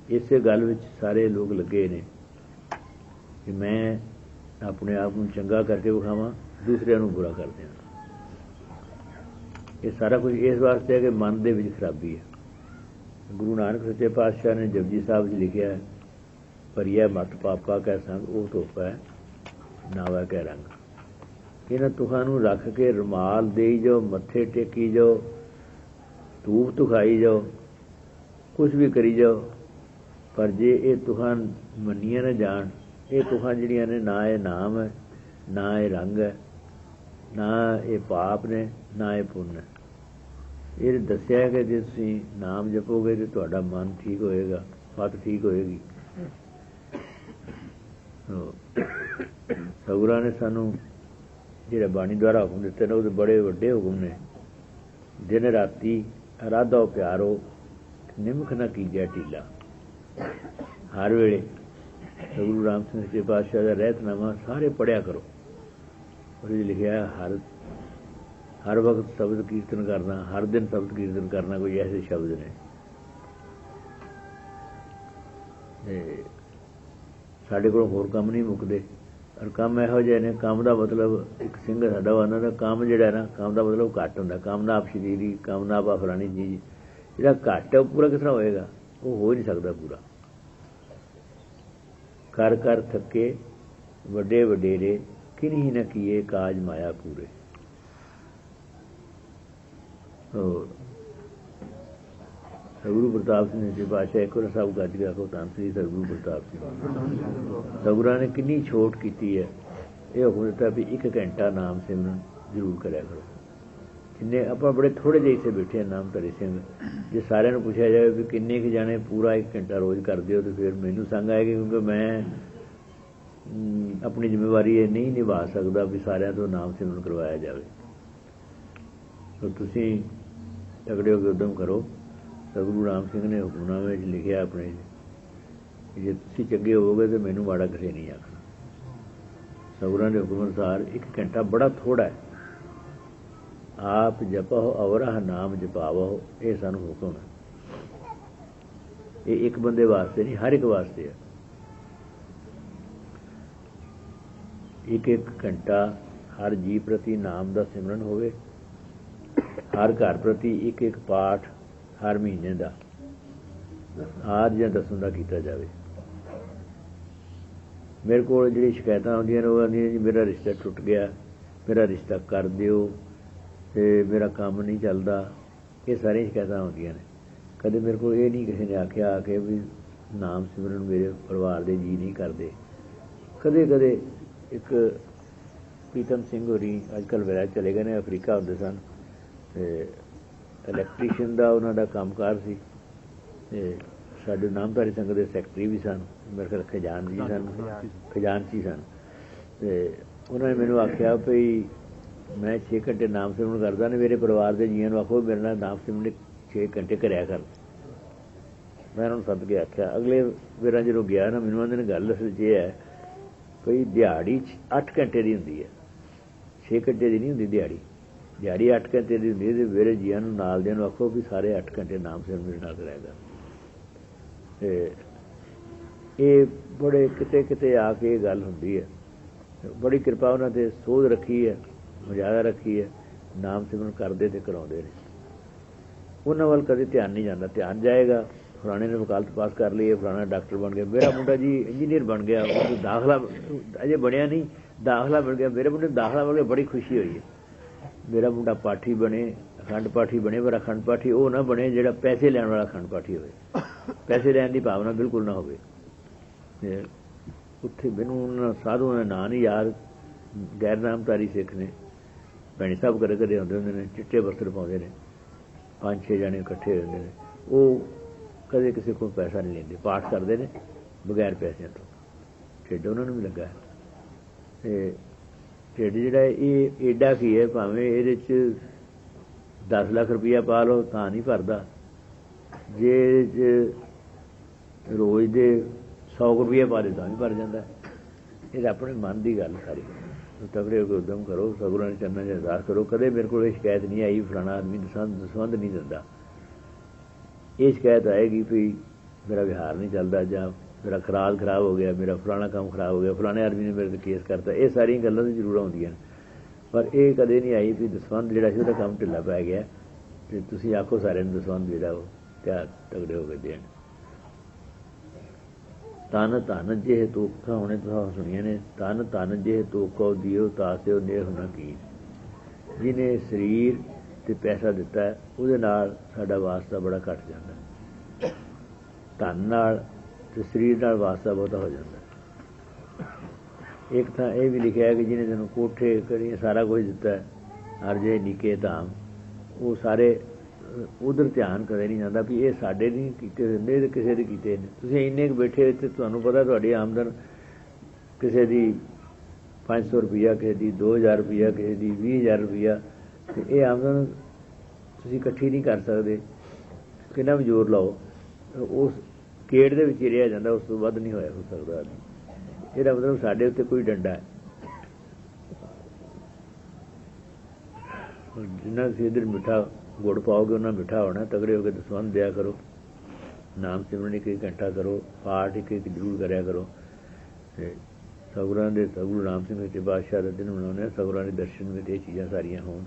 इस गल विच सारे लोग लगे ने कि मैं अपने आप को चंगा करके विखावां, दूसरिਆਂ ਨੂੰ बुरा कर दियां। ये सारा कुछ इस वास्ते है कि मन दे विच खराबी है। गुरु नानक सच्चे पातशाह ने जपजी साहब च लिखिया है, भरिया मत पापा कै संग वो धोपा है नावा कै रंग। इन्हां तुखां नूं रख के रुमाल देई जाओ, मत्थे टेकी जाओ, धूप तुखाई जाओ, कुछ भी करी जाओ, पर जे ये तुखां मन्नियां न जान, ये तुखां जिहड़ियां ने ना ये नाम है, ना ये रंग है, ना ये पाप ने, ना ये पुण्य है। ये दस्सिया है कि जे तुसीं नाम जपोगे तो तुहाडा मन ठीक होएगा, पत ठीक होएगी। सतगुरां ने सानूं जिहड़े बाणी द्वारा हुक्म दिते ने, वो बड़े वड्डे हुक्म ने। दिन राती अराधो प्यारो निमख न कीजिया ढीला। हर वेले सतगुरु राम सिंह सच्चे पातशाह का रहतनामा सारे पढ़िया करो। उसमें लिखा है हर वक्त शब्द कीर्तन करना, हर दिन शब्द कीर्तन करना, कोई ऐसे शब्द ने। साढ़े को होर काम नहीं मुकते, और काम ਇਹੋ ਜਿਹੇ ने। काम का मतलब एक ਸਿੰਘ साडा आना ਦਾ काम ਜਿਹੜਾ ना, काम का मतलब घट ਹੁੰਦਾ। कामना आप शरीरी, कामना आप फलानी चीज़, ਜਿਹੜਾ घट है वो पूरा किस तरह होएगा? वो हो नहीं सकता पूरा। कर कर थके वड्डे वडेरे किन्हीं न किए काज माया पूरे। सतगुरु प्रताप सिंह जी पातशाह एक बार सब गज के आखो धन श्री सतगुरु प्रताप सिंह। सतगुरां ने कितनी छूट की है, ये हुक्म दिता भी 1 घंटा नाम सिमरन जरूर कराया करो। जिन्ने आप बड़े थोड़े ਜਿਹੇ ਇੱਥੇ बैठे हैं नामधारी सिंह, जे सारे पूछा जाए भी किन्ने क जाने पूरा 1 घंटा रोज़ कर दिओ तो फिर मैनू संग आएगी, क्योंकि मैं अपनी जिम्मेवारी ये नहीं निभा सकता भी सारिਆਂ ਤੋਂ नाम सिमरन करवाया जाए। तो तुसीं तगड़े होकर उद्यम करो। सतगुरु राम सिंह ने हुक्मनामे लिखिया अपने, जे तुसीं चंगे होवोगे तो मैनू माड़ा किसी नहीं आखना। सतगुरां दे हुक्म अनुसार 1 घंटा बड़ा थोड़ा है। आप जपहो अवरह नाम जपावो, ये सानू हुक्म है। ये एक बंदे वास्ते नहीं, हर एक वास्ते है। 1 घंटा हर जी प्रति नाम का सिमरन होवे, हर घर प्रति 1 पाठ हर महीने का आज या 10 का किया जाए। मेरे को जी शिकायत आउंदियां ने, वो आंदियां जी मेरा रिश्ता टुट गया, मेरा रिश्ता कर दिओ, ते मेरा काम नहीं चलता। ये सारिया शिकायत आउंदियां ने। कदे मेरे को ये नहीं किसी ने आख्या कि भी नाम सिमरन मेरे परिवार के जी नहीं करते। कदे कदे एक प्रीतम सिंह होरी अजकल विलायत चले गए ने, अफ्रीका होंदे सन, इलैक्ट्रीशियन का उन्होंने कामकार सी, साडे नामधारी संघ के सैकटरी भी सन, मेरे ख्याल खजानची सन। तो उन्होंने मैनू आख्या भई मैं 6 घंटे नाम सिमरन करता ने, मेरे परिवार के जीआं नूं आखो मेरे नाल नाम सिमरन 6 घंटे कराया कर। मैं उन्होंने सद के आख्या। अगले वेरा जो गया ना, मैनू आंदे ने गल असल च है भई दिहाड़ी 8 घंटे की हुंदी है, 6 घंटे की नहीं हुंदी दिहाड़ी। दिहाड़ी 8 घंटे की हुंदी है, ते मेरे जीआं नूं नाल दिआं नूं आखो भी सारे 8 घंटे नाम सिमरन मेरे नाल कराया कर। ये बड़े किते किते आके गल हुंदी है। बड़ी कृपा उन्होंने ते सोध रखी है, मर्यादा रखी है, नाम सिमरन करते तो कराते हैं। उन्होंने वाल कभी ध्यान नहीं जाता। ध्यान जाएगा फलाने ने वकालत पास कर ली है, फलाना डॉक्टर बन गया, मेरा मुंडा जी इंजीनियर बन गया, तो दाखला अजे बनया नहीं, दाखला बन गया, मेरे मुंडे दाखला बन गया, बड़ी खुशी हुई है। मेरा मुंडा पाठी बने, अखंड पाठी बने, पर अखंड पाठी वो ना बने जो पैसे लैन वाला अखंड पाठी हो, पैसे लैन की भावना बिल्कुल ना हो। उत्थे मैनू साधुओं का नाम नहीं याद, गैर नामधारी सिख ने भैणी साहब करे घरे आते होंगे ने, चिट्टे वस्त्र पाते हैं, 5-6 जने इकट्ठे होते हैं। वो कदे किसी को पैसा नहीं लेंगे, पाठ करते हैं बगैर पैसों तो। ढिड उन्होंने भी लगा है। ढिड जोड़ा ये एडा की है, भावें ये 10 लाख रुपया पा लो तां नहीं भरदा, जे रोज़ दे 100 रुपया पा दे तां भी भर जाता है। ये अपने मन की गल सारी। तगड़े होकर उद्यम करो, सतगुरां दे चरणां च अरदास करो। कदे मेरे को शिकायत नहीं आई फलाना आदमी दसवंध नहीं दिंदा। ये शिकायत आएगी भी मेरा विहार नहीं चलता, जां मेरा खुराक खराब हो गया, मेरा फलाना काम खराब हो गया, फलाने आदमी ने मेरे ते केस करता। ये सारिया गल्लां तो जरूर आउंदियां, पर यह कदे नहीं आई भी दसवंध जिहड़ा सी उहदा काम ढिल्ला पै गया, ते तुसीं आखो सारिਆਂ ਨੂੰ दसवंध जिहड़ा वो त्या तगड़े होकर देण। तन धन जेह तोखा, हुणे तुहां सुणिया ने, तन धन जेह तोखा दिओ तासिओ नेह न की। जिन्हें शरीर ते पैसा दिता है उहदे नाल साडा वास्ता बड़ा घट जाता, धन नाल ते शरीर नाल वास्ता बहुता हो जाता। एक थां यह भी लिखा है कि जिन्हें तेनों कोठे कड़ियां सारा कुछ दिता है, हर जे निके धाम, वो सारे उधर ध्यान कदे नहीं जाता भी ये साडे नहीं कीते हुंदे ते किसे दे कीते ने। तुसीं इन्ने क बैठे ते तुहानूं पता तुहाडी आमदन किसे दी 500 रुपया, किसे दी 2000 रुपया, किसे दी 20,000 रुपया, ते ये आमदन तुसीं इकट्ठी नहीं कर सकदे। किन्ना भी जोर लाओ उस केड़ दे विच ही रह जांदा, उस तो वध नहीं होया हो सकदा। ਇਹਦਾ मतलब साडे उत्ते कोई डंडा है। जिन्ना तुसीं इधर मिठा गुड़ पाओगे उन्ना मिठा होना। तगड़े होकर दसवंध दिया करो, नाम सिमरन 1 घंटा करो, पाठ 1 जरूर कराया करो। सतगुरां दे सतगुरु राम सिंह सच्चे पातशाह का दिन मनाने, सतगुरां दे दर्शन में ये चीज़ां सारियां होण।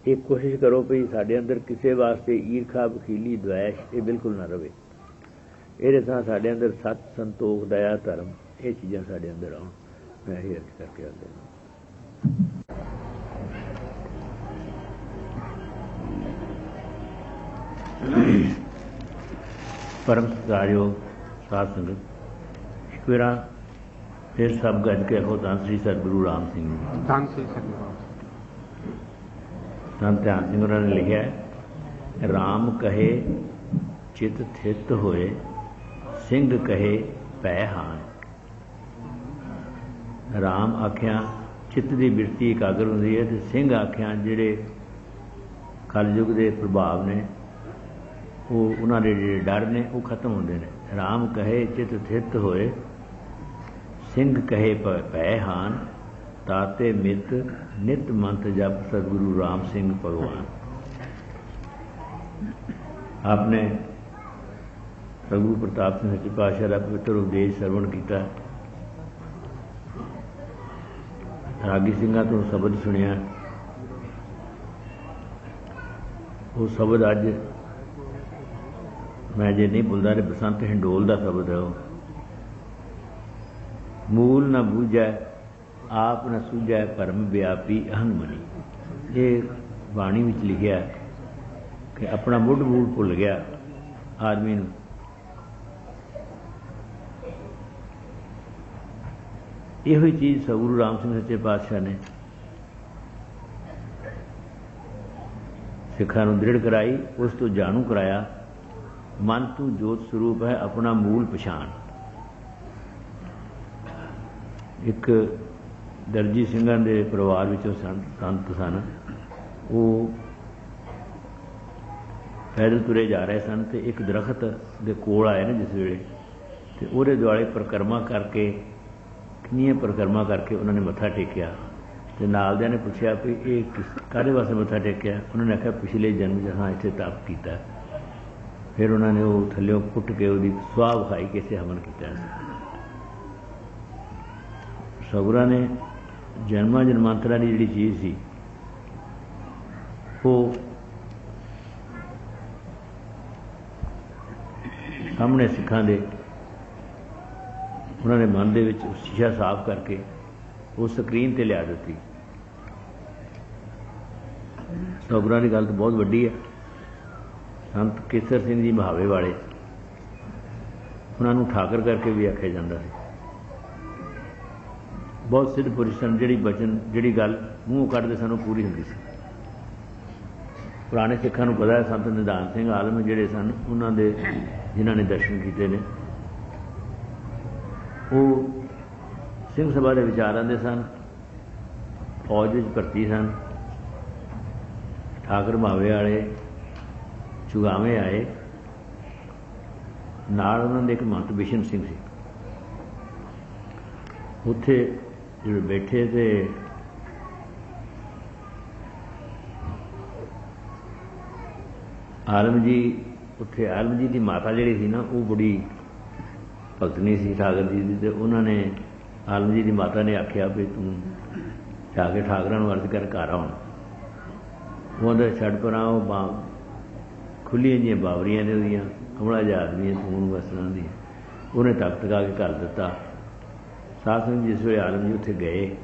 एक कोशिश करो भी साडे अंदर किसी वास्ते ईरखा, बखीली, द्वैश ये बिल्कुल ना रहे। ये थां साडे अंदर सत, संतोख, दया, धर्म ये चीज़ां साडे अंदर आउण। मैं यही अर्ज करके आते हैं। परम सत्कारयोग साध संगत एक बार फिर सब गज के आखो धन श्री सतगुरु राम सिंह जी। धन श्री सतगुरु धन ध्यान सिंह उन्होंने लिखा है, राम कहे चित थित होए, सिंह कहे पै हान। राम आख्या चित्त की बिरती एकाग्र होंदी है, तो सिंह आख्या जिहड़े कलयुग के प्रभाव ने वो उन्होंने जिहड़े डर ने वो खत्म होंदे ने। राम कहे चित थित होए, सिंह कहे पै हान। ताते मित नित मंत जप सतगुरु राम सिंह भगवान। आपने सतगुरु प्रताप सिंह सच्चे पातशाह का पवित्र उपदेश श्रवण किया, रागी सिंघां तो शब्द सुनिया। वो शब्द अज मैं जे नहीं भुलदा तो बसंत हिंडोल का शब्द है। वो मूल न बूझै आप न सूझै परम व्यापी अहन मनी। ये बाणी विच लिखिया कि अपना मुੱਢ बूढ़ भुल गया आदमी नूं। यही चीज़ सतगुरु राम सिंह सच्चे पातशाह ने सिखां नूं दृढ़ कराई, उस तो जाणू कराया। मन तू जोत स्वरूप है अपना मूल पछाण। एक दर्जी ਸਿੰਘਾਂ ਦੇ ਪਰਿਵਾਰ ਵਿੱਚੋਂ ਸੰਤ ਸਨ। ਉਹ ਪੈਦਲ ਤੁਰੇ ਜਾ ਰਹੇ ਸਨ ਤੇ ਇੱਕ ਦਰਖਤ ਦੇ ਕੋਲ ਆਏ ਨੇ ਜਿਸ ਵੇਲੇ, ਤੇ ਉਹਦੇ ਦੁਆਲੇ ਪਰਿਕਰਮਾ ਕਰਕੇ ਕਿੰਨੀਆਂ ਪਰਿਕਰਮਾ ਕਰਕੇ ਉਹਨਾਂ ਨੇ ਮੱਥਾ ਟੇਕਿਆ। ਤੇ ਨਾਲਦਿਆਂ ਨੇ ਪੁੱਛਿਆ ਵੀ ਇਹ ਕਾਹਦੇ ਵਾਸਤੇ ਮੱਥਾ ਟੇਕਿਆ? ਉਹਨਾਂ ਨੇ ਆਖਿਆ ਪਿਛਲੇ ਜਨਮ 'ਚ ਹਾਂ ਇੱਥੇ ਤਪ ਕੀਤਾ। ਫਿਰ ਉਹਨਾਂ ਨੇ ਉਹ ਥੱਲਿਓਂ ਪੁੱਟ ਕੇ ਉਹਦੀ ਸੁਆਹ ਵਿਖਾਈ ਕਿ ਇੱਥੇ ਹਵਨ ਕੀਤਾ ਸੀ। ਸਤਿਗੁਰਾਂ ਨੇ ਜਨਮਾਂ ਜਨਮਾਂਤਰਾਂ ਦੀ ਜਿਹੜੀ ਚੀਜ਼ ਸੀ ਉਹ ਸਾਹਮਣੇ ਸਿੱਖਾਂ ਦੇ ਉਹਨਾਂ ਨੇ ਮਨ ਦੇ ਵਿੱਚ ਸ਼ੀਸ਼ਾ ਸਾਫ਼ ਕਰਕੇ ਉਹ ਸਕਰੀਨ ਤੇ ਲਿਆ ਦਿੱਤੀ। ਸਤਿਗੁਰਾਂ ਦੀ ਗੱਲ ਤਾਂ ਬਹੁਤ ਵੱਡੀ ਹੈ। ਸੰਤ ਕੇਸਰ ਸਿੰਘ ਜੀ ਮਹਾਵੇ ਵਾਲੇ, ਉਹਨਾਂ ਨੂੰ ਠਾਕਰ ਕਰਕੇ ਵੀ ਆਖਿਆ ਜਾਂਦਾ ਸੀ। ਬਹੁਤ ਸਿੱਧ ਪੁਰਸ਼ ਸਨ, ਜਿਹੜੀ ਬਚਨ ਜਿਹੜੀ ਗੱਲ ਮੂੰਹ ਕੱਢਦੇ ਸਨ ਉਹ ਪੂਰੀ ਹੁੰਦੀ ਸੀ। ਪੁਰਾਣੇ ਸਿੱਖਾਂ ਨੂੰ ਪਤਾ ਹੈ ਸੰਤ ਨਿਧਾਨ ਸਿੰਘ ਆਲਮ ਜਿਹੜੇ ਸਨ ਉਹਨਾਂ ਦੇ ਜਿਨ੍ਹਾਂ ਨੇ ਦਰਸ਼ਨ ਕੀਤੇ ਨੇ, ਉਹ ਸਿੰਘ ਸਭਾ ਦੇ ਵਿਚਾਰ ਆਉਂਦੇ ਸਨ, ਫੌਜ ਵਿੱਚ ਭਰਤੀ ਸਨ। ਠਾਕਰ ਮਹਾਵੇ ਵਾਲੇ ਚੁਗਾਵੇਂ ਆਏ, ਨਾਲ ਉਹਨਾਂ ਦੇ ਇੱਕ ਮਹੰਤ ਬਿਸ਼ਨ ਸਿੰਘ ਸੀ। ਉੱਥੇ ਜਿਹੜੇ ਬੈਠੇ ਤੇ ਆਲਮ ਜੀ, ਉੱਥੇ ਆਲਮ ਜੀ ਦੀ ਮਾਤਾ ਜਿਹੜੀ ਸੀ ਨਾ ਉਹ ਬੜੀ ਭਗਤਨੀ ਸੀ ਠਾਕਰ ਜੀ ਦੀ। ਤੇ ਉਹਨਾਂ ਨੇ ਆਲਮ ਜੀ ਦੀ ਮਾਤਾ ਨੇ ਆਖਿਆ ਵੀ ਤੂੰ ਜਾ ਕੇ ਠਾਕਰਾਂ ਨੂੰ ਅਰਜ਼ ਕਰ ਘਰ ਆਉਣ। ਉਹਦਾ ਛੱਡ ਪਰਾਂ ਉਹ ਖੁੱਲੀਆਂ ਜਿਹੀਆਂ ਬਾਵਰੀਆਂ ਨੇ ਉਹਦੀਆਂ, ਕਮਲਾ ਜਿਹਾ ਆਦਮੀ ਤੂੰ ਵਸਣਾ ਦੀ। ਉਹਨੇ ਤੱਕ ਤਕਾ ਕੇ ਘਰ ਦਿੱਤਾ। ਸਾਧ ਸੰਗਤ ਜਿਸ ਵੇਲੇ ਆਲਮ ਜੀ ਉੱਥੇ ਗਏ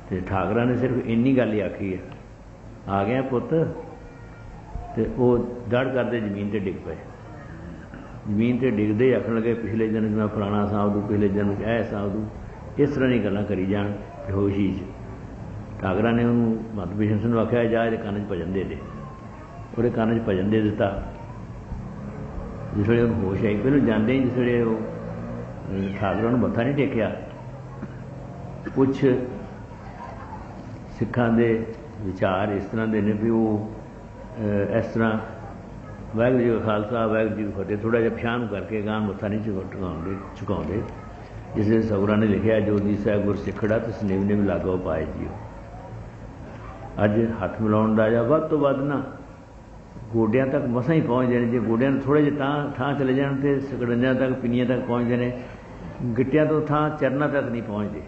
ਤੇ ਠਾਕਰਾਂ ਨੇ ਸਿਰਫ ਇੰਨੀ ਗੱਲ ਹੀ ਆਖੀ ਹੈ, ਆ ਗਿਆ ਪੁੱਤ। ਤੇ ਉਹ ਦੜ ਕਰਦੇ ਜ਼ਮੀਨ ਤੇ ਡਿੱਗ ਪਏ। ਜ਼ਮੀਨ ਤੇ ਡਿੱਗਦੇ ਹੀ ਆਖਣ ਲੱਗੇ ਪਿਛਲੇ ਜਨਮ 'ਚ ਮੈਂ ਫਲਾਣਾ ਸਾਧ ਦੂੰ, ਪਿਛਲੇ ਜਨਮ 'ਚ ਇਹ ਸਾਧ ਦੂੰ। ਇਸ ਤਰ੍ਹਾਂ ਦੀਆਂ ਗੱਲਾਂ ਕਰੀ ਜਾਣ ਬੇਹੋਸ਼ੀ 'ਚ। ਠਾਕਰਾਂ ਨੇ ਉਹਨੂੰ ਮਹੰਤ ਬਿਸ਼ਨ ਸਿੰਘ ਨੂੰ ਆਖਿਆ ਜਾ ਇਹਦੇ ਕੰਨ 'ਚ ਭਜਨ ਦੇ ਦੇ। ਉਹਦੇ ਕੰਨ 'ਚ ਭਜਨ ਦੇ ਦਿੱਤਾ। ਜਿਸ ਵੇਲੇ ਉਹਨੂੰ ਹੋਸ਼ ਆਈ, ਪਹਿਲਾਂ ਜਾਂਦੇ ਹੀ ਜਿਸ ਵੇਲੇ ਉਹ ਠਾਕਰਾਂ ਨੂੰ ਮੱਥਾ ਨਹੀਂ ਟੇਕਿਆ। ਕੁਛ ਸਿੱਖਾਂ ਦੇ ਵਿਚਾਰ ਇਸ ਤਰ੍ਹਾਂ ਦੇ ਨੇ ਵੀ ਉਹ ਇਸ ਤਰ੍ਹਾਂ ਵਾਹਿਗੁਰੂ ਜੀ ਕਾ ਖਾਲਸਾ ਵਾਹਿਗੁਰੂ ਜੀ ਕੀ ਫਤਿਹ ਥੋੜ੍ਹਾ ਜਿਹਾ ਪਛਾਣ ਕਰਕੇ ਗਾਂ ਮੱਥਾ ਨਹੀਂ ਝੁਕਾਉਂਦੇ। ਜਿਸ ਦੇ ਸਤਿਗੁਰਾਂ ਨੇ ਲਿਖਿਆ ਜੋਤੀ ਸਾਹਿਬ ਗੁਰ ਸਿੱਖੜਾ ਤੇ ਸਨੇਹ ਨੇ ਵੀ ਲਾਗੋ ਪਾਏ ਜੀਓ। ਅੱਜ ਹੱਥ ਮਿਲਾਉਣ ਦਾ ਜਾਂ ਵੱਧ ਤੋਂ ਵੱਧ ਨਾ ਗੋਡਿਆਂ ਤੱਕ ਮਸਾਂ ਹੀ ਪਹੁੰਚਦੇ ਨੇ। ਜੇ ਗੋਡਿਆਂ ਨੂੰ ਥੋੜ੍ਹੇ ਜਿਹੇ ਥਾਂ ਚਲੇ ਜਾਣ ਤੇ ਸਕੜੰਜਾਂ ਤੱਕ, ਪਿੰਨੀਆਂ ਤੱਕ ਪਹੁੰਚਦੇ ਨੇ। ਗਿੱਟਿਆਂ ਤੋਂ ਥਾਂ ਚਰਨਾਂ ਤੱਕ ਨਹੀਂ ਪਹੁੰਚਦੇ।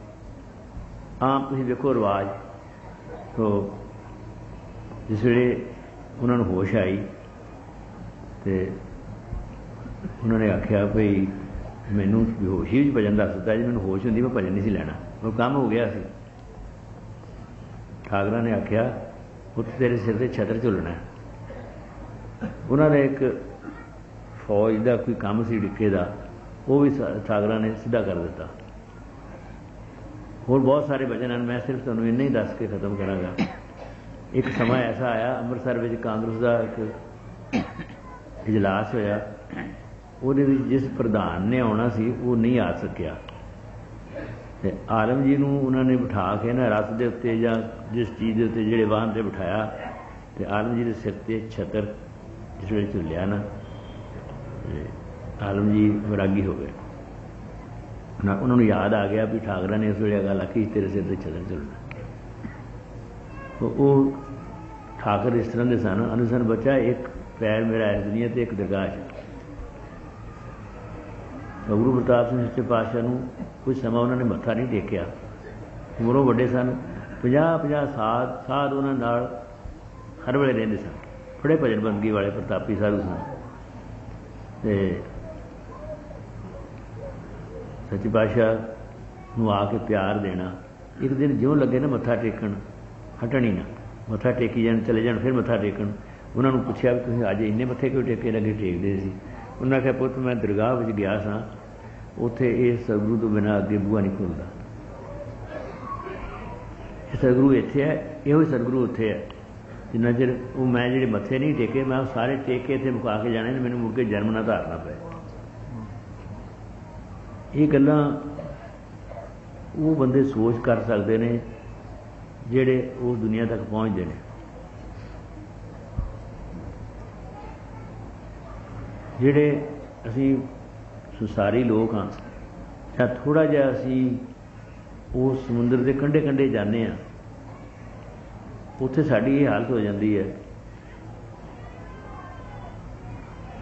ਆਮ ਤੁਸੀਂ ਵੇਖੋ ਰਿਵਾਜ। ਤੋ ਜਿਸ ਵੇਲੇ ਉਹਨਾਂ ਨੂੰ ਹੋਸ਼ ਆਈ ਤੇ ਉਹਨਾਂ ਨੇ ਆਖਿਆ ਭਈ ਮੈਨੂੰ ਬੇਹੋਸ਼ੀ ਵਿੱਚ ਭਜਨ ਦੱਸ ਦਿੱਤਾ। ਜੇ ਮੈਨੂੰ ਹੋਸ਼ ਹੁੰਦੀ ਮੈਂ ਭਜਨ ਨਹੀਂ ਸੀ ਲੈਣਾ, ਉਹ ਕੰਮ ਹੋ ਗਿਆ ਸੀ। ਠਾਕਰਾਂ ਨੇ ਆਖਿਆ ਉੱਥੇ ਤੇਰੇ ਸਿਰ ਤੇ ਛਤਰ ਝੁੱਲਣਾ। उन्होंने एक फौज का कोई काम सी डिक्के का, वो भी ठाकरा ने सीधा कर दिता। और बहुत सारे वचन हैं, मैं सिर्फ तुहानूं इन्ना ही दस के खत्म करांगा। एक समा ऐसा आया अमृतसर में कांग्रेस का एक इजलास होया, ਉਹਦੇ ਵਿੱਚ जिस प्रधान ने आना सी वो नहीं आ सकिया। ਤੇ आलम जी ਨੂੰ ਉਹਨਾਂ ਨੇ ਬਿਠਾ ਕੇ ਨਾ ਰਥ ਦੇ ਉੱਤੇ ਜਾਂ ਜਿਸ ਚੀਜ਼ ਦੇ ਉੱਤੇ ਜਿਹੜੇ ਵਾਹਨ 'ਤੇ ਬਿਠਾਇਆ, ਤੇ आलम जी ਦੇ ਸਿਰ 'ਤੇ ਛਤਰ ਜਿਸ ਵੇਲੇ ਝੁੱਲਿਆ ਨਾ, आलम जी ਵੈਰਾਗੀ ਹੋ ਗਏ। ਨਾ ਉਹਨਾਂ ਨੂੰ ਯਾਦ ਆ ਗਿਆ ਵੀ ਠਾਕਰਾ ਨੇ ਇਸ ਵੇਲੇ ਗੱਲ ਆਖੀ, ਤੇਰੇ ਸਿਰ 'ਤੇ ਛਤਰ ਝੁੱਲਣਾ। ਉਹ ਠਾਕਰ ਇਸ ਤਰ੍ਹਾਂ ਦੇ ਸਨ, ਅਨੁਸਨ ਬੱਚਾ ਇੱਕ ਪੈਰ ਮੇਰਾ ਇਸ ਦੁਨੀਆ 'ਤੇ ਇੱਕ ਦਰਗਾਹ 'ਚ। गुरु प्रताप सिंह सच्चे पातशाह ਨੂੰ कुछ समा उन्होंने मत्था नहीं टेकिया। उमरों ਵੱਡੇ ਸਨ, 50-50 ਸਾਧ ਉਹਨਾਂ ਨਾਲ ਹਰ ਵੇਲੇ ਰਹਿੰਦੇ ਸਨ। ਬੜੇ ਭਜਨ ਬੰਦਗੀ ਵਾਲੇ ਪ੍ਰਤਾਪੀ ਸਾਧੂ ਸਨ। ਤੇ ਸੱਚੇ ਪਾਤਸ਼ਾਹ ਨੂੰ ਆ ਕੇ ਪਿਆਰ ਦੇਣਾ। ਇੱਕ ਦਿਨ ਜਿਉਂ ਲੱਗੇ ਨਾ ਮੱਥਾ ਟੇਕਣ, ਹਟਣ ਹੀ ਨਾ, ਮੱਥਾ ਟੇਕੀ ਜਾਣ, ਚਲੇ ਜਾਣ, ਫਿਰ ਮੱਥਾ ਟੇਕਣ। ਉਹਨਾਂ ਨੂੰ ਪੁੱਛਿਆ ਵੀ ਤੁਸੀਂ ਅੱਜ ਇੰਨੇ ਮੱਥੇ ਕਿਉਂ ਟੇਕੇ? ਲੱਗੇ ਟੇਕਦੇ ਸੀ। ਉਹਨਾਂ ਆਖਿਆ ਪੁੱਤ ਮੈਂ ਦਰਗਾਹ ਵਿੱਚ ਗਿਆ ਸਾਂ, ਉੱਥੇ ਇਹ ਸਤਿਗੁਰੂ ਤੋਂ ਬਿਨਾਂ ਅੱਗੇ ਬੂਹਾ ਨਹੀਂ ਖੁੱਲ੍ਹਦਾ। ਇਹ ਸਤਿਗੁਰੂ ਇੱਥੇ ਹੈ, ਇਹੋ ਹੀ ਸਤਿਗੁਰੂ ਉੱਥੇ ਹੈ। ਜਿੰਨਾ ਚਿਰ ਉਹ ਮੈਂ ਜਿਹੜੇ ਮੱਥੇ ਨਹੀਂ ਟੇਕੇ, ਮੈਂ ਉਹ ਸਾਰੇ ਟੇਕ ਕੇ ਇੱਥੇ ਮੁਕਾ ਕੇ ਜਾਣੇ ਨੇ, ਮੈਨੂੰ ਮੁੜ ਕੇ ਜਨਮ ਨਾ ਧਾਰਨਾ ਪਏ। ਇਹ ਗੱਲਾਂ ਉਹ ਬੰਦੇ ਸੋਚ ਕਰ ਸਕਦੇ ਨੇ ਜਿਹੜੇ ਉਸ ਦੁਨੀਆ ਤੱਕ ਪਹੁੰਚਦੇ ਨੇ। ਜਿਹੜੇ ਅਸੀਂ ਸੰਸਾਰੀ ਲੋਕ ਹਾਂ, ਜਾਂ ਥੋੜ੍ਹਾ ਜਿਹਾ ਅਸੀਂ ਉਸ ਸਮੁੰਦਰ ਦੇ ਕੰਢੇ ਕੰਢੇ ਜਾਂਦੇ ਹਾਂ, ਉੱਥੇ ਸਾਡੀ ਇਹ ਹਾਲਤ ਹੋ ਜਾਂਦੀ ਹੈ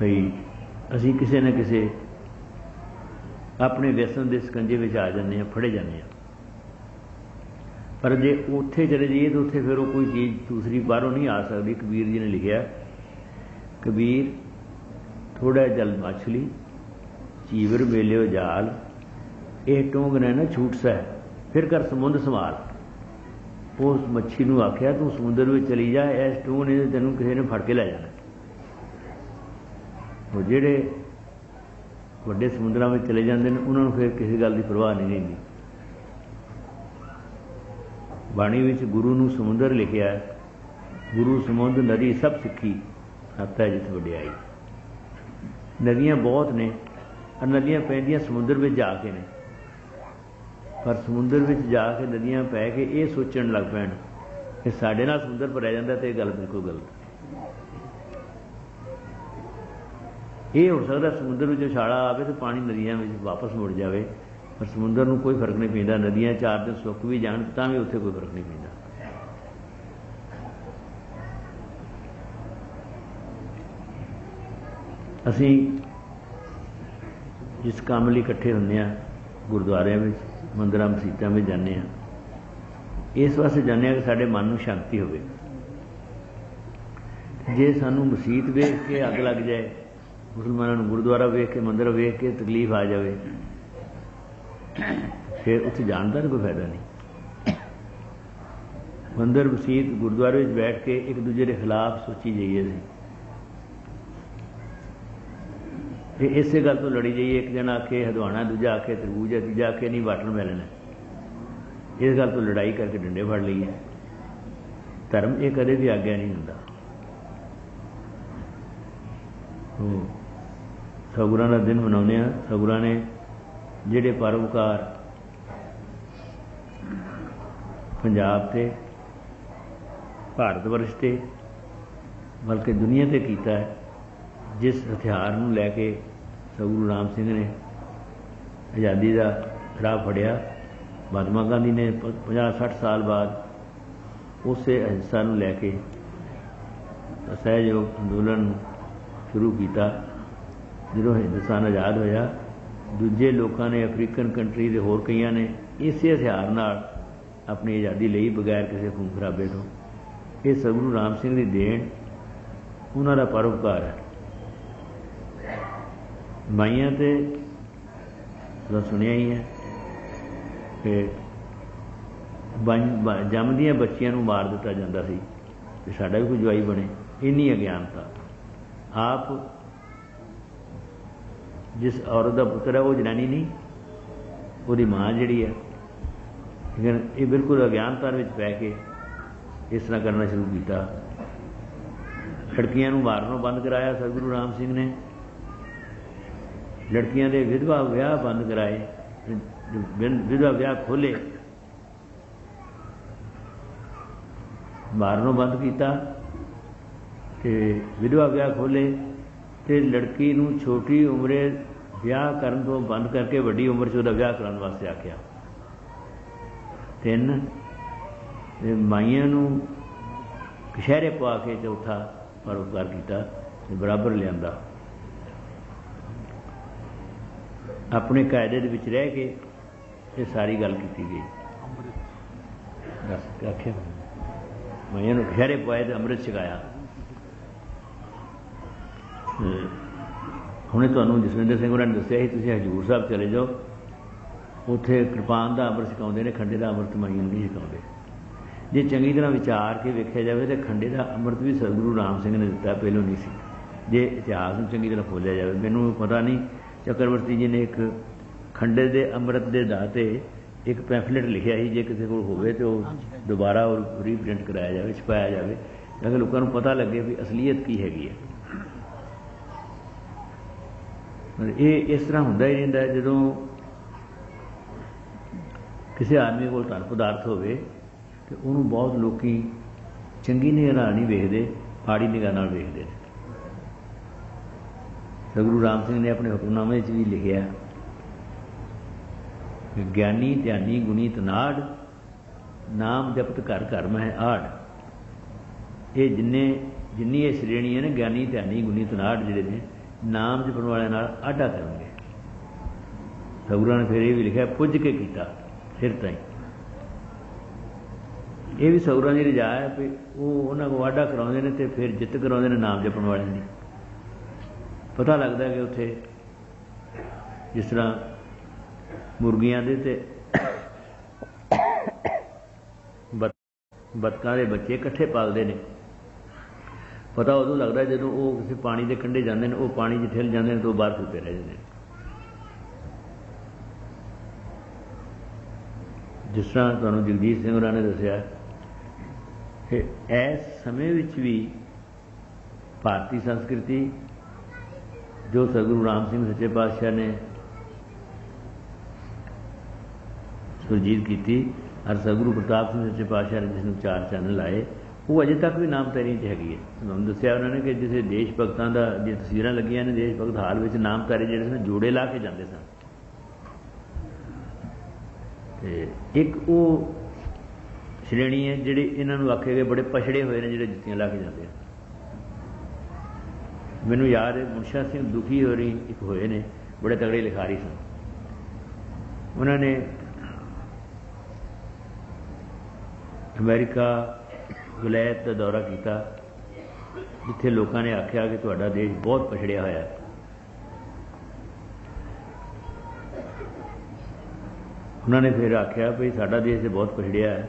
ਭਈ ਅਸੀਂ ਕਿਸੇ ਨਾ ਕਿਸੇ ਆਪਣੇ ਵਿਅਸਨ ਦੇ ਸਕੰਜੇ ਵਿੱਚ ਆ ਜਾਂਦੇ ਹਾਂ, ਫੜੇ ਜਾਂਦੇ ਹਾਂ। ਪਰ ਜੇ ਉੱਥੇ ਚਲੇ ਜਾਈਏ ਤਾਂ ਉੱਥੇ ਫਿਰ ਉਹ ਕੋਈ ਚੀਜ਼ ਦੂਸਰੀ ਬਾਹਰੋਂ ਨਹੀਂ ਆ ਸਕਦੀ। ਕਬੀਰ ਜੀ ਨੇ ਲਿਖਿਆ, ਕਬੀਰ थोड़ा जल मछली चीवर मेलियो जाल, ये टोंग ने ना छूट सा है, फिर कर समुद्र संभाल। उस मच्छी नूं आख्या तू समुद्र में चली जा, इस टोंग ने तेनों किसी ने फड़ के लै जाना। वो जेड़े वड्डे समुद्रां में चले जाते हैं उन्होंने फिर किसी गल की परवाह नहीं रहिंदी। बाणी विच गुरु नूं समुद्र लिखिया, गुरु समुद्र नदी सब सिक्खी, हत्ता जित वड्याई। नदियाँ बहुत ने, और नदियाँ पैंदियाँ समुद्र में जाके ने, पर समुद्र में जाके नदियाँ पै के ये सोचण लग पैण कि साडे नाल समुद्र पर रह जाता, तो यह गल बिल्कुल गलत। ये हो सकता समुद्र में उछाला आवे तो पानी नदियाँ में वापस मुड़ जाए, पर समुद्र में कोई फर्क नहीं पैंदा। नदियाँ 4 दिन सुक भी जाण तां भी उत्थे कोई फर्क नहीं पैंदा। ਅਸੀਂ ਜਿਸ ਕੰਮ ਲਈ ਇਕੱਠੇ ਹੁੰਦੇ ਹਾਂ, ਗੁਰਦੁਆਰਿਆਂ ਵਿੱਚ, ਮੰਦਰਾਂ ਮਸੀਤਾਂ ਵਿੱਚ ਜਾਂਦੇ ਹਾਂ, ਇਸ ਵਾਸਤੇ ਜਾਂਦੇ ਹਾਂ ਕਿ ਸਾਡੇ ਮਨ ਨੂੰ ਸ਼ਾਂਤੀ ਹੋਵੇ। ਜੇ ਸਾਨੂੰ ਮਸੀਤ ਵੇਖ ਕੇ ਅੱਗ ਲੱਗ ਜਾਏ, ਮੁਸਲਮਾਨਾਂ ਨੂੰ ਗੁਰਦੁਆਰਾ ਵੇਖ ਕੇ, ਮੰਦਰ ਵੇਖ ਕੇ ਤਕਲੀਫ ਆ ਜਾਵੇ, ਫਿਰ ਉੱਥੇ ਜਾਣ ਦਾ ਕੋਈ ਫਾਇਦਾ ਨਹੀਂ। ਮੰਦਰ ਮਸੀਤ ਗੁਰਦੁਆਰੇ ਵਿੱਚ ਬੈਠ ਕੇ ਇੱਕ ਦੂਜੇ ਦੇ ਖਿਲਾਫ ਸੋਚੀ ਜਾਈਏ ਅਸੀਂ, ਤੇ ਇਸੇ ਗੱਲ ਤੋਂ ਲੜੀ ਜਾਈਏ। ਇੱਕ ਜਣਾ ਆਖੇ ਹਦਵਾਣਾ, ਦੂਜਾ ਆਖੇ ਤਰਬੂਜ ਹੈ, ਤੀਜਾ ਆਖੇ ਨਹੀਂ ਵਾਟਰਮੈਲਨ ਹੈ। ਇਸ ਗੱਲ ਤੋਂ ਲੜਾਈ ਕਰਕੇ ਡੰਡੇ ਫੜ ਲਈਏ। ਧਰਮ ਇਹ ਕਦੇ ਵੀ ਆਗਿਆ ਨਹੀਂ ਹੁੰਦਾ। ਸਤਿਗੁਰਾਂ ਦਾ ਦਿਨ ਮਨਾਉਂਦੇ ਹਾਂ। ਸਤਿਗੁਰਾਂ ਨੇ ਜਿਹੜੇ ਪਰਉਪਕਾਰ ਪੰਜਾਬ ਤੇ, ਭਾਰਤ ਵਰਸ਼ ਤੇ, ਬਲਕਿ ਦੁਨੀਆ ਤੇ ਕੀਤਾ ਹੈ, ਜਿਸ ਹਥਿਆਰ ਨੂੰ ਲੈ ਕੇ ਸਤਿਗੁਰੂ ਰਾਮ ਸਿੰਘ ਨੇ ਆਜ਼ਾਦੀ ਦਾ ਰਾਹ ਫੜਿਆ, ਮਹਾਤਮਾ ਗਾਂਧੀ ਨੇ 50-60 ਸਾਲ ਬਾਅਦ ਉਸੇ ਅਹਿੰਸਾ ਨੂੰ ਲੈ ਕੇ ਅਸਹਿਯੋਗ ਅੰਦੋਲਨ ਸ਼ੁਰੂ ਕੀਤਾ। ਜਦੋਂ ਹਿੰਦੁਸਤਾਨ ਆਜ਼ਾਦ ਹੋਇਆ, ਦੂਜੇ ਲੋਕਾਂ ਨੇ, ਅਫਰੀਕਨ ਕੰਟਰੀ ਦੇ ਹੋਰ ਕਈਆਂ ਨੇ ਇਸੇ ਹਥਿਆਰ ਨਾਲ ਆਪਣੀ ਆਜ਼ਾਦੀ ਲਈ, ਬਗੈਰ ਕਿਸੇ ਖੂਨ ਖਰਾਬੇ ਤੋਂ। ਇਹ ਸਤਿਗੁਰੂ ਰਾਮ ਸਿੰਘ ਦੀ ਦੇਣ, ਉਹਨਾਂ ਦਾ ਪਰਉਪਕਾਰ ਹੈ। ਮਾਈਆਂ ਤੇ ਸੁਣਿਆ ਹੀ ਹੈ ਕਿ ਜੰਮਦੀਆਂ ਬੱਚੀਆਂ ਨੂੰ ਮਾਰ ਦਿੱਤਾ ਜਾਂਦਾ ਸੀ, ਤੇ ਸਾਡਾ ਵੀ ਕੋਈ ਜਵਾਈ ਬਣੇ। ਇੰਨੀ ਅਗਿਆਨਤਾ। आप जिस औरत का पुत्र है वो जनानी नहीं, वो मां जी है। लेकिन ये बिल्कुल अज्ञानता में पै के इस तरह करना शुरू किया। लड़कियां मारनों बंद कराया सतगुरु राम सिंह ने, लड़कियां दे विधवा विआह बंद कराए, विधवा विआह खोले, मारनों बंद किया, विधवा विआह खोले, तो लड़की नूं छोटी उम्रे विआह करन तो बंद करके वड्डी उम्र च उहदा विआह कराउण वास्ते आख्या। 3 माइयां नूं कशहरे पवा के चौथा परोपकार किया, बराबर लिया। अपने कायदे दे विच रह के ये सारी गल की गई। दस आख्या माइयां नूं कशहरे पवाए तो अमृत छकाया। हुणे तुहानूं जसविंदर सिंह होरां ने दस्सिया ही, तुसीं हजूर साहब चले जाओ, उत्थे कृपान का अमृत छकाउंदे ने, खंडे का अमृत माइयां नहीं छकाउंदे। जे चंगी तरह विचार के वेख्या जाए तो खंडे का अमृत भी सतगुरु राम सिंह ने दिता, पहलों नहीं सी। जे इतिहास में चंगी तरह खोलिया जाए, मैनूं पता नहीं चक्रवर्ती जी ने एक खंडे के अमृत के दाते एक पैंफलेट लिखिया ही, जे किसी को होवे तो दोबारा और रीप्रिंट कराया जाए, छपाया जाए, ताकि लोगों को पता लगे भी असलीयत की हैगी है। ये इस तरह होंदा ही रहिंदा है। जदों किसी आदमी को धन पदार्थ होवे तो उन्होंने बहुत लोग चंगी निगाह नाल नहीं वेखदे, आड़ी निगाह नाल वेखदे। सतगुरु राम सिंह ने अपने हुक्मनामे भी लिखिया, ज्ञानी ध्यानी गुणी तनाड़, नाम जपत घर घर में आड़। ये जिन्नी ये श्रेणी है ना, ज्ञानी ध्यानी गुणी तनाड़ जिहड़े ने नाम जपण वाले नाल आडा करनगे। सतगुरां ने फिर ये भी लिखा, पुज के कीता फिर ताई। ये भी सतगुरां दी रजा है भी वो उन्हां को आडा कराउंदे ने ते फिर जित कराउंदे ने नाम जपण वाले ने। पता लगता है कि उत्थे जिस तरह मुर्गियां दे ते बतकां दे बच्चे इकट्ठे पालदे ने, पता उदों लगता है जदों वो किसी पानी के कंढे जाते हैं, वो पानी च ठिल जाते हैं तो बाहर छुपे रह जाते हैं। जिस तरह तुहानूं जगजीत सिंह होरां ने दस्सिया कि इस समय विच भी भारतीय संस्कृति जो सतगुरु राम सिंह सच्चे पातशाह ने सुरजीत की और सतगुरु प्रताप सिंह सच्चे पातशाह ने जिसनूं 4 चैनल आए, वो अजे तक भी नामधारी च हैगी है। तुहानूं दस्सिया उन्होंने कि जिसे देश भगतां दा जो तस्वीरां लगियां ने देश भगत हाल में नामधारी जिहड़े सन जोड़े ला के जाते सन। एक वो श्रेणी है जिहड़े इन्हों आखे गए बड़े पछड़े हुए हैं, जिहड़े जुत्तियां ला के जाते हैं। मैनूं याद है मुंशा सिंह दुखी हो रही एक होए ने, बड़े तगड़े लिखारी सन। उन्होंने अमेरिका विलायत का दौरा किया, जिथे लोगों ने आख्या कि तुहाडा देश बहुत पछड़िया होया है। उन्होंने फिर आख्या भी साडा देश तो बहुत पछड़िया है,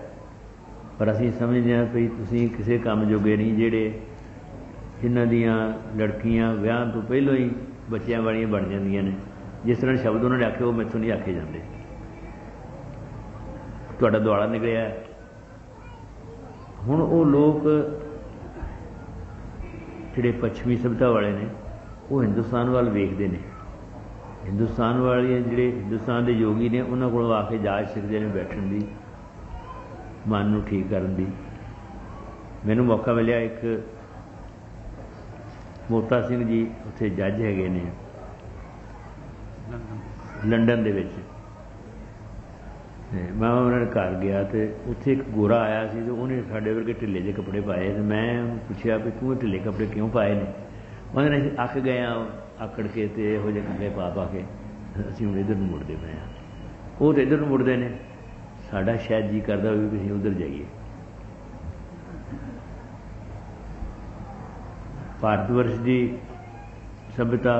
पर असीं समझते हैं भी तुसीं किसी काम जोगे नहीं, जिहड़े जिन्हां दियां लड़कियां विआह तो पहलों ही बच्चों वालियां बन जांदियां ने। जिस तरह शब्द उन्होंने आखे वो मैथों नहीं आखे जाते। तुहाडा दुआला निकलिया है। हुण वो लोग जिहड़े पश्चिमी सभ्यता वाले ने वो हिंदुस्तान वाल वेखते हैं। हिंदुस्तान वाले जिहड़े हिंदुस्तान के योगी ने उन्होंने को आके जाच सकते हैं बैठन की, मन नूं ठीक करन दी। मैनूं मौका मिलिया, एक मोता सिंह जी उत्थे जज हैगे ने लंडन दे विच, मैं उन्होंने घर गया तो उत्थे एक गोरा आया सी, तो उन्हें साडे वर्गे ढिले जे कपड़े पाए, तो मैं पूछया भी तू ढिले कपड़े क्यों पाए ने? उन्होंने अक गए आकड़ के तो यहो जे कपड़े पा पा के असीं हुण इधर नूं मुड़दे पे हां। वो तो इधर नूं मुड़दे ने, साडा शायद जी करदा होवे कि असीं उधर जाइए। भारतवर्ष की सभ्यता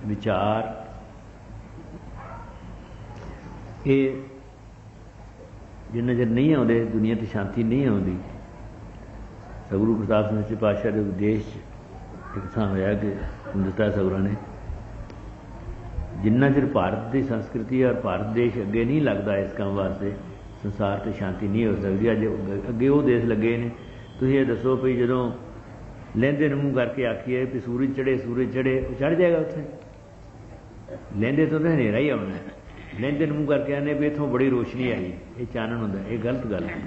विचार ये जिन्ना चर नहीं आते दुनिया की शांति नहीं आती। सतगुरु प्रताप सिंह सच्चे पातशाह के उपदेश एक थां होया कि दिता सगुरां ने, जिन्ना चिर भारत की संस्कृति और भारत देश अगे नहीं लगता इस काम वास्ते, संसार से शांति नहीं हो सकती। अज अगे वो देश लगे ने, तुसीं ये दसो भी जदों लहंदे नूं मूँह करके आखिए भी सूरज चढ़े वो चढ़ जाएगा उत्थे? लहंदे तो हनेरा ही आना है। लहंदे नूं मूँह करके आने भी इत्थों बड़ी रोशनी आई, ये चानन हुंदा, ये गलत गल है।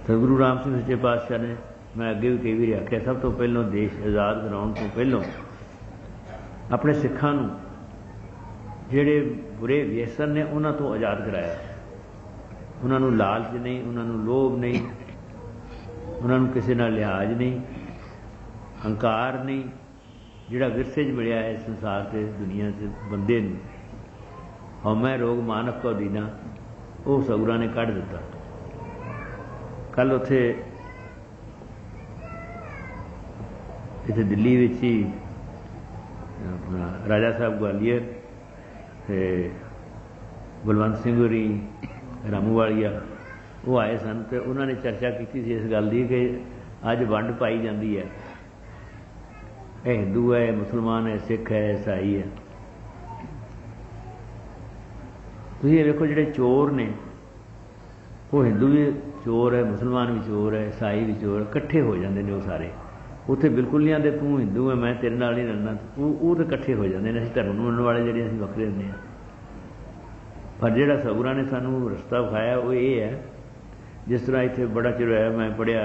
सतगुरु राम सिंह सच्चे पातशाह ने, मैं अगे भी कई बार आख्या, सब तो पहलों देश आज़ाद कराउण तो पहलों अपने सिखां नूं जिहड़े बुरे व्यसन ने उन्हां तो आज़ाद कराया। उन्हां नूं लालच नहीं, उन्हां नूं लोभ नहीं, उन्हां नूं किसी नाल लिहाज नहीं, हंकार नहीं, जिहड़ा विरसे च मिलिया है संसार से दुनिया से बंदे नूं, हौमै रोग मानव को दीना, वो सगुरां ने कढ़ दिता। कल उत्थे इत्थे दिल्ली विच ही अपना राजा साहब ग्वालियर ते बलवंत सिंह होरी रामू वालिया वो आए सन, तो उन्होंने चर्चा की थी इस गल की कि अज वंड पाई जाती है, यह हिंदू है, मुसलमान है, सिख है, ईसाई है। तुसीं ये वेखो जिहड़े चोर ने, वो हिंदू भी चोर है, मुसलमान भी चोर है, ईसाई भी चोर, इकट्ठे हो जाते हैं। वो सारे उत्थे बिल्कुल नहीं आते तू हिंदू है मैं तेरे नाल नहीं लड़ना, वो तो इकट्ठे हो जाते हैं। असीं धर्म नूं मनण वाले जिहड़े असीं वखरे हुंदे हां, पर जिहड़ा सगुरां ने सानूं रस्ता विखाया वो ये है, जिस तरह इत्थे बड़ा चिर होया मैं पढ़िया